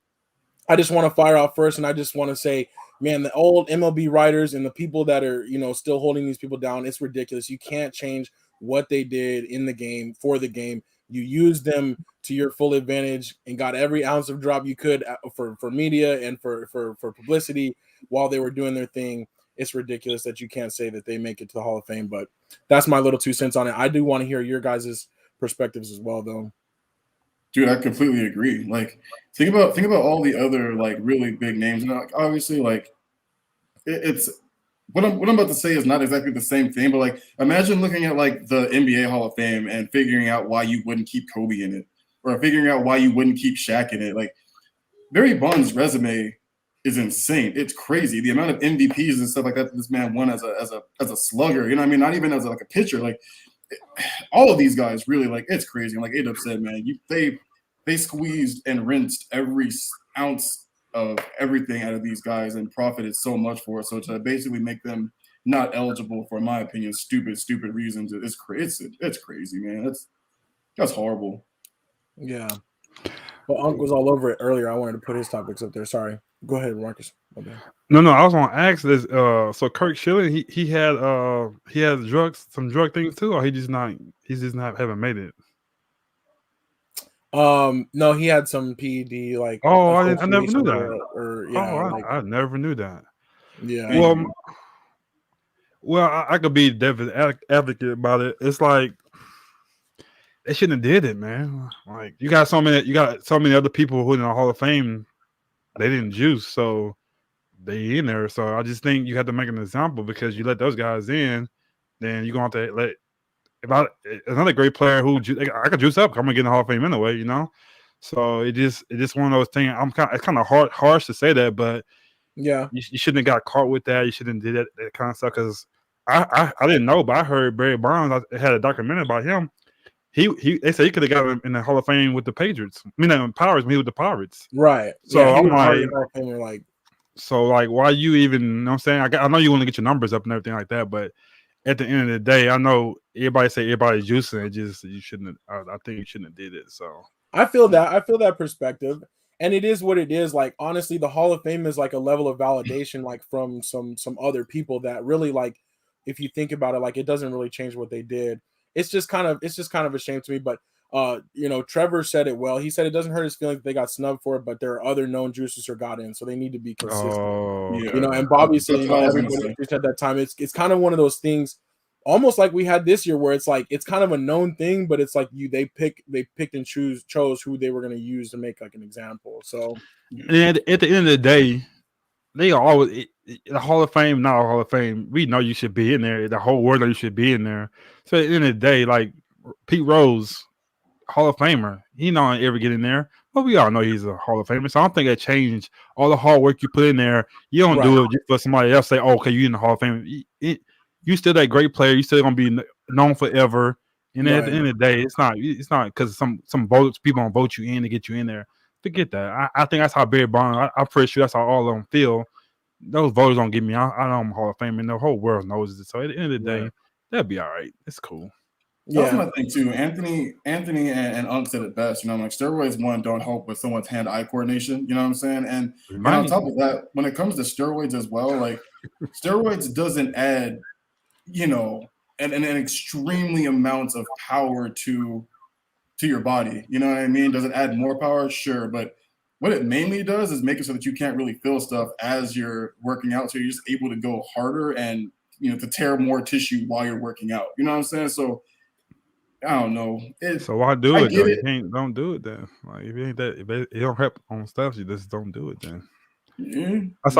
I just want to fire off first, and I just want to say, man, the old MLB writers and the people that are, still holding these people down, it's ridiculous. You can't change what they did in the game for the game. You used them to your full advantage and got every ounce of drop you could for media and for publicity while they were doing their thing. It's ridiculous that you can't say that they make it to the Hall of Fame, but that's my little 2 cents on it. I do want to hear your guys' perspectives as well, though. Dude, I completely agree. Like, think about all the other like really big names, and like, obviously, like it's what I'm about to say is not exactly the same thing, but like imagine looking at like the NBA Hall of Fame and figuring out why you wouldn't keep Kobe in it, or figuring out why you wouldn't keep Shaq in it. Like Barry Bonds' resume is insane. It's crazy. The amount of MVPs and stuff like that this man won as a slugger. You know what I mean? Not even as like a pitcher. Like all of these guys really, like, it's crazy. And like A-Dub said, man, they squeezed and rinsed every ounce of everything out of these guys and profited so much for it. So to basically make them not eligible for, in my opinion, stupid reasons, it's crazy, man. That's horrible. Yeah. Well, Unc was all over it earlier. I wanted to put his topics up there. Sorry. Go ahead, Marcus. Okay. No, I was gonna ask this. So Kurt Schilling, he had some drug things too, or he's just not haven't made it. No, he had some PED, like. Oh, I never knew that. I never knew that. Yeah. Well, I could be definitely advocate about it. It's like they shouldn't have did it, man. Like you got so many other people who in the Hall of Fame. They didn't juice, so they in there. So I just think you have to make an example, because you let those guys in, then you're going to have to let another great player who I could juice up. I'm gonna get in the Hall of Fame anyway, So it just one of those things. It's kind of harsh to say that, but yeah, you shouldn't have got caught with that. You shouldn't have did that kind of stuff, because I didn't know, but I heard Barry Bonds had a documentary about him. They say he could have got him in the Hall of Fame with the Patriots. I mean, the Pirates when he was with the Pirates. Right. So yeah, I'm like, so why you even? You know what I'm saying? I know you want to get your numbers up and everything like that, but at the end of the day, I know everybody say everybody's juicing. You shouldn't. I think you shouldn't have did it. So I feel that perspective, and it is what it is. Like honestly, the Hall of Fame is like a level of validation, like from some other people that really, like, if you think about it, like it doesn't really change what they did. It's just kind of a shame to me, but Trevor said it well. He said it doesn't hurt his feelings that they got snubbed for it, but there are other known juicers who got in, so they need to be consistent. And Bobby said, everybody at that time. It's kind of one of those things, almost like we had this year, where it's like it's kind of a known thing, but it's like they picked and chose who they were going to use to make like an example. So and at the end of the day, they always the Hall of Fame, not a Hall of Fame. We know you should be in there. The whole world knows you should be in there. So at the end of the day, like Pete Rose, Hall of Famer, he not ever get in there, but we all know he's a Hall of Famer. So I don't think that changed all the hard work you put in there. You don't do it just for somebody else say, "Oh, okay, you in the Hall of Fame." You still that great player. You still gonna be known forever. And at the end of the day, it's not because some votes people don't vote you in to get you in there. Forget that. I think that's how Barry Bonds. I'm pretty sure that's how all of them feel. those voters don't get me. I know I'm Hall of Fame, and the whole world knows it. So at the end of the day, that'd be all right. It's cool. That's my thing too. Anthony and Unc said it best. You know, like steroids don't help with someone's hand-eye coordination. You know what I'm saying? And on top of that, when it comes to steroids as well, like steroids doesn't add, you know, an extremely amounts of power to your body. You know what I mean? Does it add more power? Sure, but what it mainly does is make it so that you can't really feel stuff as you're working out. So you're just able to go harder and, you know, to tear more tissue while you're working out. You know what I'm saying? So I don't know. So why do it though? You don't do it then. Like if it don't help on stuff, you just don't do it then. That's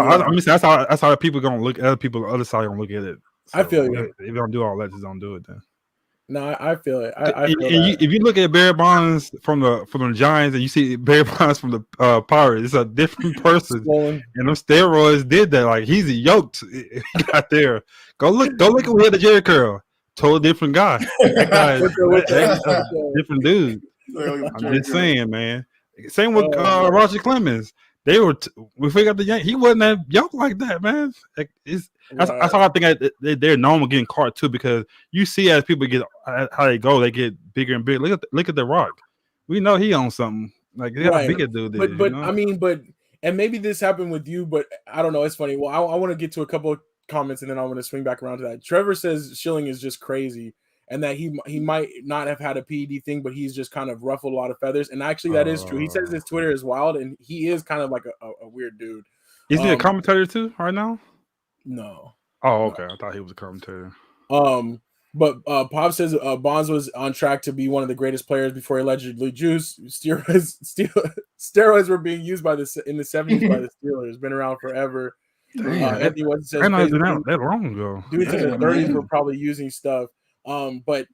how people gonna look. Other people, the other side gonna look at it. So I feel you. If you don't do all that, just don't do it then. No, I feel it. If you look at Barry Bonds from the Giants and you see Barry Bonds from the Pirates, it's a different person. And them steroids did that. Like he's yoked. He got there. Go look at who had the Jerry curl. Totally different guy. That guy is a different dude. I'm just saying, man. Same with Roger Clemens. They were we figured the he wasn't that yoked like that, man. Like, that's how I think they're known for getting caught too, because you see as people get how they go, they get bigger and bigger. Look at The Rock. We know he owns something. Like how big a dude is. But I mean, and maybe this happened with you, but I don't know. It's funny. Well, I want to get to a couple of comments and then I want to swing back around to that. Trevor says Schilling is just crazy and that he might not have had a PED thing, but he's just kind of ruffled a lot of feathers. And actually, that is true. He says his Twitter is wild, and he is kind of like a weird dude. Is he a commentator too right now? No. Oh, okay. I thought he was a commentator. But Pop says Bonds was on track to be one of the greatest players before he allegedly juiced. Steroids were being used in the 70s by the Steelers. Been around forever. Anthony Weston says I know it's been that long ago. Dudes in their 30s were probably using stuff. But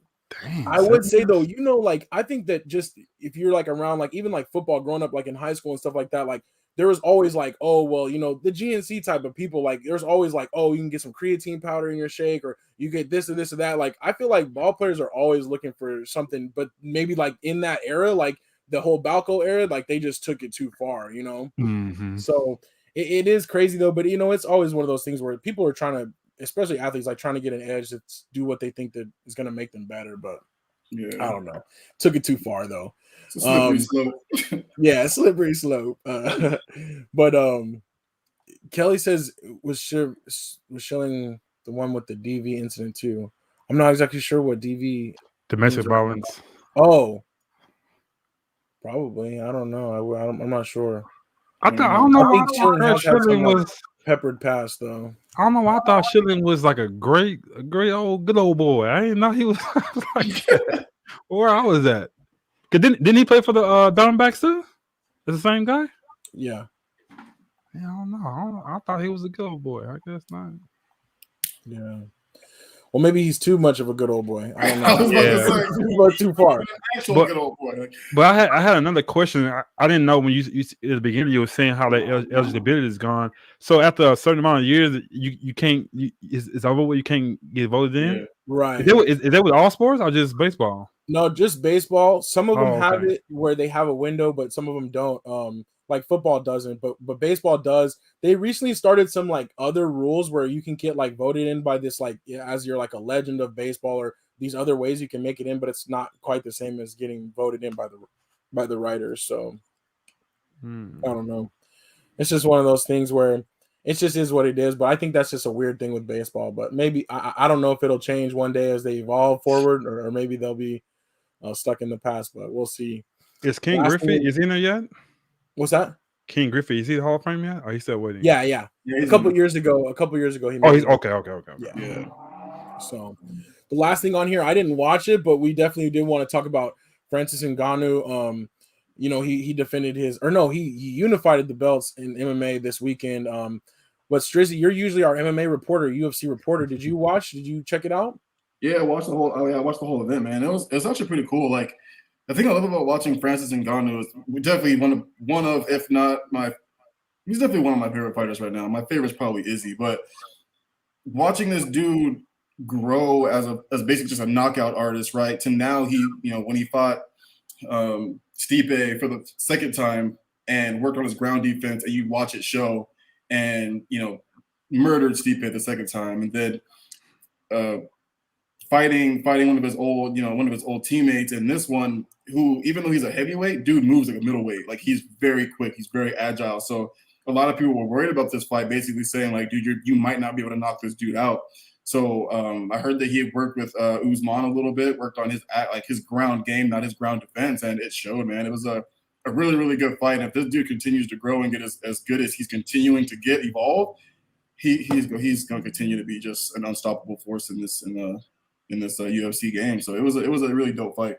I would say though, you know, like I think that just if you're like around like even like football growing up like in high school and stuff like that, like there was always like, oh well, you know, the GNC type of people, like there's always like, oh, you can get some creatine powder in your shake or you get this or this or that. Like I feel like ball players are always looking for something, but maybe like in that era, like the whole Balco era, like they just took it too far, you know. Mm-hmm. So it is crazy though, but you know, it's always one of those things where people are trying to, especially athletes, like trying to get an edge to do what they think that is going to make them better. But I don't know, took it too far though. Slippery slope. Yeah, slippery slope. But Kelly says was showing the one with the DV incident too. I'm not exactly sure what DV. Domestic violence. Oh, probably. I don't know. I'm not sure. I don't know why Schilling was peppered past though. I don't know why I thought Schilling was like a great good old boy. I didn't know he was like that. Where I was at. Didn't he play for the Diamondbacks too? It's the same guy? Yeah. I don't know. I thought he was a good old boy. I guess not. Yeah. Well, maybe he's too much of a good old boy. I don't know. I was about to say, too far. Actual good old boy. But I had another question. I didn't know when you at the beginning you were saying how the eligibility is gone. So after a certain amount of years, you can't. It's over with. You can't get voted in. Yeah. Right. Is that with all sports or just baseball? No, just baseball. Some of them have it where they have a window, but some of them don't. Like football doesn't, but baseball does. They recently started some like other rules where you can get like voted in by this like as you're like a legend of baseball or these other ways you can make it in, but it's not quite the same as getting voted in by the writers. So I don't know. It's just one of those things where it just is what it is. But I think that's just a weird thing with baseball. But maybe I don't know if it'll change one day as they evolve forward, or maybe they'll be stuck in the past. But we'll see. Is King Griffey is he in there yet? What's that? King Griffey, is he the Hall of Fame yet? Or he's still waiting? Yeah. A couple years ago, he. He's okay. Yeah. So the last thing on here, I didn't watch it, but we definitely did want to talk about Francis Ngannou. You know, he defended he unified the belts in MMA this weekend. But Strizzy, you're usually our MMA reporter, UFC reporter. Did you check it out? Yeah, I watched the whole event, man. It was actually pretty cool. Like the thing I love about watching Francis Ngannou is definitely one of if not he's definitely one of my favorite fighters right now. My favorite is probably Izzy, but watching this dude grow as basically just a knockout artist, right? To now when he fought Stipe for the second time and worked on his ground defense, and you watch it show, and murdered Stipe the second time, and then fighting one of his old teammates. And this one, who even though he's a heavyweight, dude moves like a middleweight. Like he's very quick, he's very agile. So a lot of people were worried about this fight, basically saying like, dude, you might not be able to knock this dude out. So I heard that he had worked with Usman a little bit, worked on his ground game, not his ground defense, and it showed, man. It was a really, really good fight. And if this dude continues to grow and get as good as he's continuing to evolve, he's going to continue to be just an unstoppable force in this UFC game. So it was a really dope fight.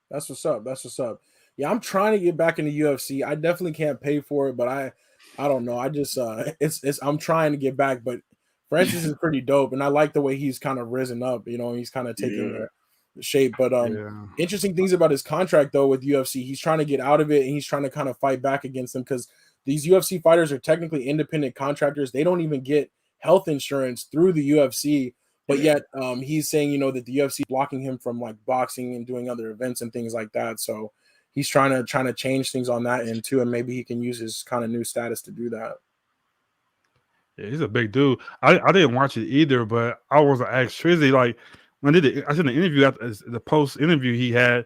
That's what's up. Yeah, I'm trying to get back into UFC. I definitely can't pay for it, but I don't know. I just I'm trying to get back, but Francis is pretty dope, and I like the way he's kind of risen up. You know, he's kind of taking the shape. But interesting things about his contract though with UFC. He's trying to get out of it, and he's trying to kind of fight back against them because these UFC fighters are technically independent contractors. They don't even get health insurance through the UFC, but yet he's saying, you know, that the UFC is blocking him from like boxing and doing other events and things like that. So he's trying to change things on that end too, and maybe he can use his kind of new status to do that. Yeah, he's a big dude. I didn't watch it either, but I was asked Trizzy, like when I did I seen the interview after the post interview he had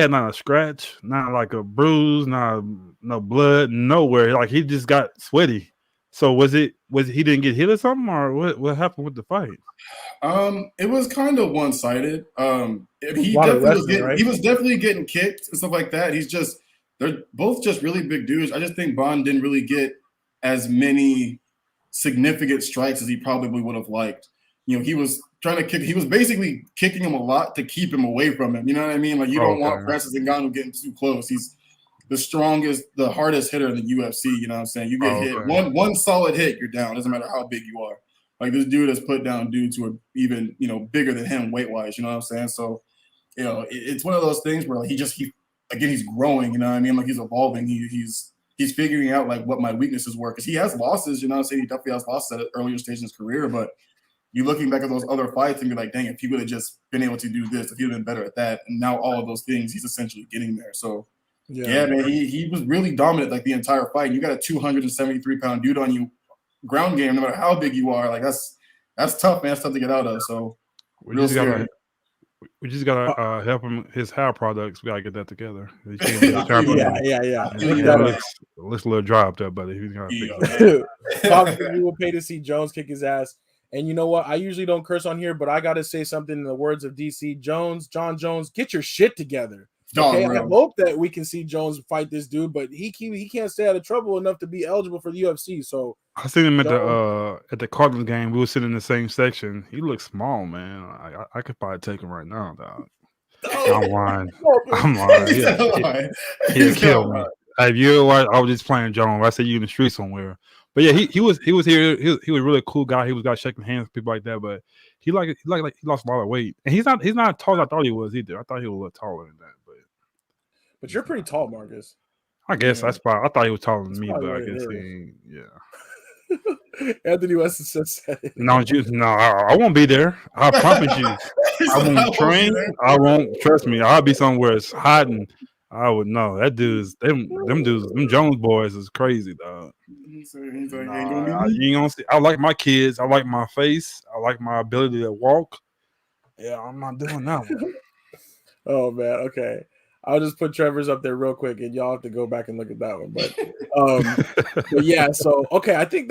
not a scratch, not like a bruise, no blood, nowhere. Like he just got sweaty. So was he didn't get hit or something, or what happened with the fight? It was kind of one-sided. He was definitely getting kicked and stuff like that. They're both just really big dudes. I just think Bond didn't really get as many significant strikes as he probably would have liked. You know, he was trying to kick. He was basically kicking him a lot to keep him away from him. You know what I mean? Like you don't want Francis Ngannou getting too close. He's the strongest, the hardest hitter in the UFC. You know what I'm saying? You get hit one solid hit, you're down. Doesn't matter how big you are. Like this dude has put down dudes who are even bigger than him weight wise. You know what I'm saying? So it's one of those things where like he's growing. You know what I mean? Like he's evolving. He's figuring out like what my weaknesses were because he has losses. You know what I'm saying? He definitely has losses at an earlier stage in his career, but you looking back at those other fights and be like, dang, if he would have just been able to do this, if he would have been better at that, and now all of those things, he's essentially getting there. So, yeah man, he was really dominant like the entire fight. You got a 273-pound dude on you, ground game, no matter how big you are. Like that's tough, man. That's tough to get out of. So, we just gotta help him. His hair products, we gotta get that together. Yeah. Looks a little dry up there, buddy. He's gonna fix it. We will pay to see Jones kick his ass. And you know what? I usually don't curse on here, but I got to say something in the words of DC. John Jones, get your shit together. Okay, I hope that we can see Jones fight this dude, but he can't stay out of trouble enough to be eligible for the UFC. So I seen him at the Cardinals game. We were sitting in the same section. He looks small, man. I could probably take him right now, dog. I'm lying. He'll kill me. If you watch, I was just playing Jones. I said you in the street somewhere. But yeah, he was here. He was a really cool guy. He was guys shaking hands, people like that. But he lost a lot of weight, and he's not tall as I thought he was either. I thought he was a little taller than that. But you're pretty tall, Marcus. I guess that's probably. I thought he was taller than me, but I guess he, yeah. Anthony Weston said it. No, I won't be there. I promise you. I won't train. I won't. Trust me. I'll be somewhere it's hiding. I would know. That dude's them dudes, them Jones boys is crazy, dog. He's like, you don't see. I like my kids. I like my face. I like my ability to walk. Yeah, I'm not doing that one. Oh man, okay. I'll just put Trevor's up there real quick, and y'all have to go back and look at that one. But yeah, so okay, I think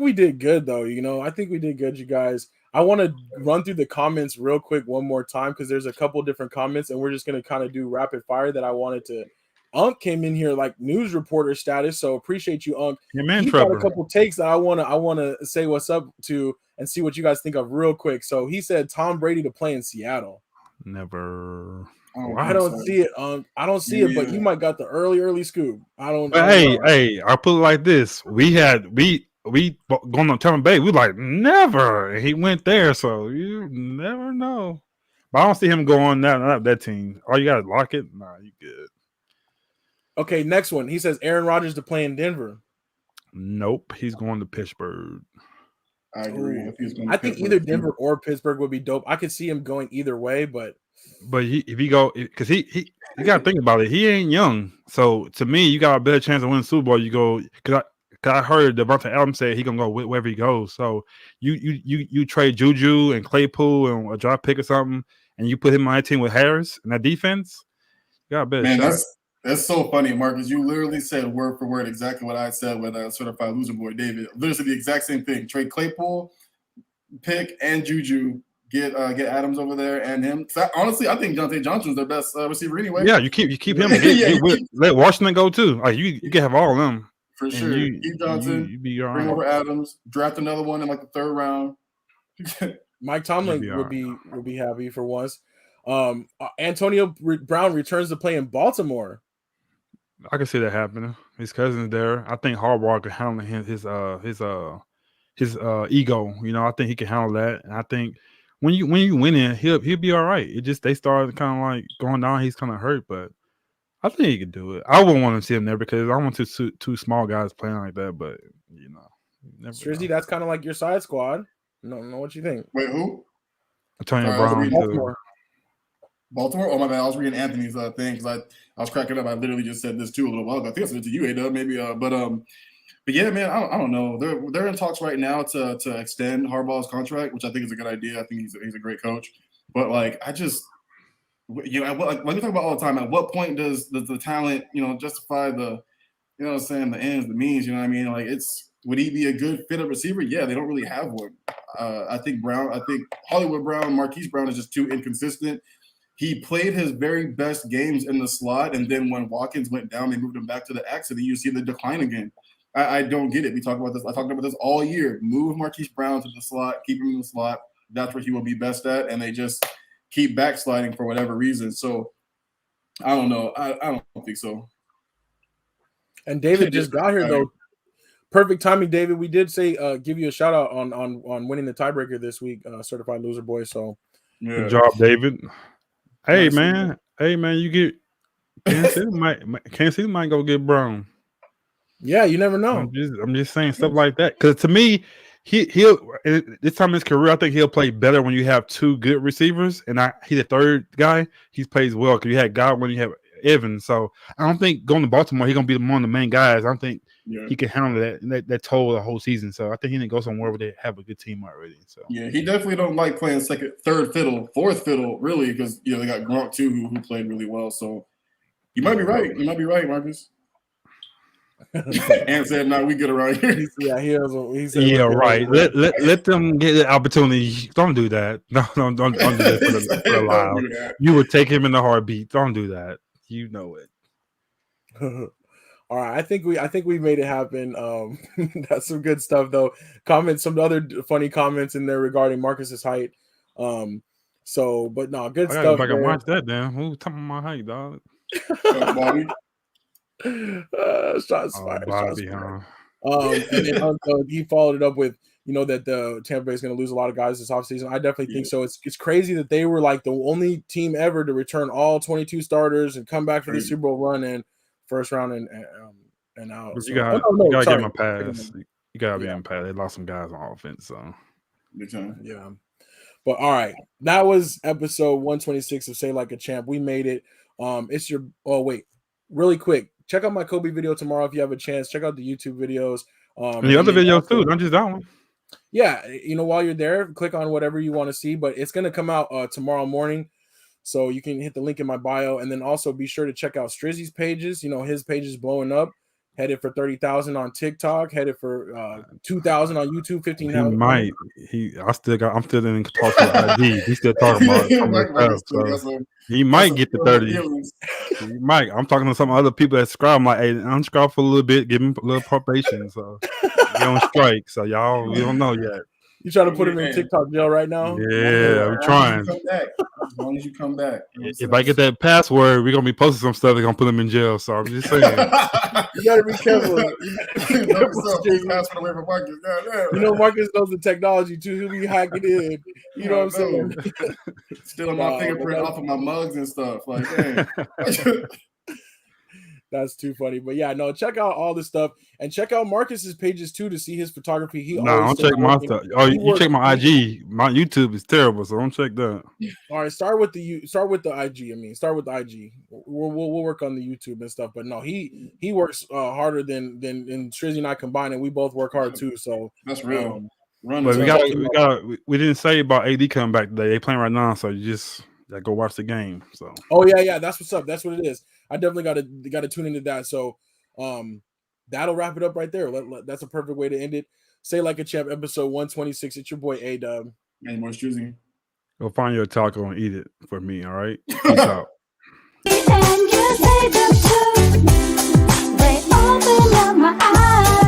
we did good though. I think we did good, you guys. I want to run through the comments real quick one more time because there's a couple different comments, and we're just gonna kind of do rapid fire that I wanted to. Unk came in here like news reporter status, so appreciate you, Unk. Yeah, man, he got a couple takes that I wanna say what's up to and see what you guys think of real quick. So he said Tom Brady to play in Seattle. Never. I don't see it. I don't see it, but you might got the early scoop. I don't. But hey, I put it like this: we going on Tampa Bay. We like never. He went there, so you never know. But I don't see him going that team. Oh, you got to lock it. Nah, you good. Okay, next one. He says Aaron Rodgers to play in Denver. Nope, he's going to Pittsburgh. I agree. I think either Denver or Pittsburgh would be dope. I could see him going either way, but if he go, because he you got to think about it. He ain't young, so to me, you got a better chance of winning Super Bowl. You go because Cause I heard Devontae Adams said he gonna go wherever he goes. So you trade Juju and Claypool and a draft pick or something, and you put him on that team with Harris and that defense. You got a better shot. That's so funny, Marcus. You literally said word for word exactly what I said with certified loser boy David. Literally the exact same thing. Trade Claypool, pick, and Juju. Get Adams over there and him. Honestly, I think Deontay Johnson's their best receiver anyway. Yeah, you keep him. Let Washington go too. Like you can have all of them for sure. Keep Johnson. You be all right. Bring over Adams. Draft another one in like the 3rd round. Mike Tomlin would be happy for once. Antonio Brown returns to play in Baltimore. I can see that happening. His cousin's there. I think Harbaugh can handle his ego. You know, I think he can handle that. And I think when you win in, he'll be all right. It just they started kind of like going down. He's kind of hurt, but I think he can do it. I wouldn't want to see him there because I want two small guys playing like that. But you know, Strizzy, that's kind of like your side squad. No, what you think? Wait, who? Antonio Brown. Baltimore? Oh my bad, I was reading Anthony's thing because I was cracking up. I literally just said this too a little while ago. I think I said it to you, A-Dub, maybe. But yeah, man, I don't know. They're in talks right now to extend Harbaugh's contract, which I think is a good idea. I think he's a great coach. But like, I just like we talk about all the time. At what point does the talent, justify the, what I'm saying, the ends, the means? You know what I mean? Like, would he be a good fit at receiver? Yeah, they don't really have one. I think Hollywood Brown, Marquise Brown is just too inconsistent. He played his very best games in the slot, and then when Watkins went down, they moved him back to the X, and then you see the decline again. I don't get it. We talk about this. I talked about this all year. Move Marquise Brown to the slot, keep him in the slot. That's what he will be best at, and they just keep backsliding for whatever reason. So I don't know. I don't think so. And David just got here though. Perfect timing, David. We did say give you a shout out on winning the tiebreaker this week, certified loser boy. So good job, David. Hey man, you get Kansas City might go get Brown. Yeah, you never know. I'm just saying stuff like that because to me, he'll this time in his career, I think he'll play better when you have two good receivers, and he's the third guy. He plays well because you had Godwin, you have Evans. So I don't think going to Baltimore, he's gonna be one of the main guys. I don't think he can handle that toll the whole season. So I think he need to go somewhere where they have a good team already. So yeah, he definitely don't like playing second, third fiddle, fourth fiddle, really, because they got Gronk too, who played really well. So you might be right. You might be right, Marcus. And said, "No, we get around here." Yeah, he said, "Yeah, right. Let them get the opportunity. Don't do that. No, don't do that for the live. You would take him in the heartbeat. Don't do that. You know it." All right, I think we made it happen. That's some good stuff though. Some other funny comments in there regarding Marcus's height. But no, good stuff. I can watch that damn. Who talking about my height, dog? Bobby. Shots fired. Bobby, huh? And then he followed it up with that the Tampa Bay is going to lose a lot of guys this offseason. I definitely think so. It's crazy that they were like the only team ever to return all 22 starters and come back for the Super Bowl run and first round and out. You gotta give them a pass. You gotta be on pass. They lost some guys on offense, so yeah. But all right, that was episode 126 of Say Like a Champ. We made it. It's your really quick. Check out my Kobe video tomorrow if you have a chance. Check out the YouTube videos. And the other videos too, not just that one. Yeah, while you're there, click on whatever you want to see, but it's gonna come out tomorrow morning. So you can hit the link in my bio, and then also be sure to check out Strizzy's pages. His page is blowing up. Headed for 30,000 on TikTok. Headed for 2,000 on YouTube. 15,000. I'm still in talks with ID. He's still talking about stuff. So he might get to 30. He might. I'm talking to some other people that subscribe. I'm like, hey, unsubscribe for a little bit. Give him a little probation. So he on strike. So y'all, we don't know yet. You trying to put him in TikTok jail right now? Yeah, we're trying. As long as you come back. If I get that password, we're gonna be posting some stuff that's gonna put him in jail. So I'm just saying. You gotta be careful. Marcus knows the technology too. He'll be hacking in. You know what I'm saying? Stealing my fingerprint off of my mugs and stuff. Like, dang. That's too funny. But yeah, no, check out all this stuff and check out Marcus's pages too to see his photography. I don't check my stuff. Oh, you check my IG. My YouTube is terrible, so don't check that. All right, start with the IG. Start with the IG. We'll work on the YouTube and stuff. But no, he works harder than Strizzy and I combined, and we both work hard too. So that's real. But we didn't say about AD coming back today. They playing right now, so you just go watch the game. So yeah, that's what's up. That's what it is. I definitely got to tune into that. So that'll wrap it up right there. That's a perfect way to end it. Say Like a Champ, episode 126. It's your boy A-Dub. Hey, more Strizzy. Go find your taco and eat it for me. All right. Peace out. And you say them too. They open up my eyes.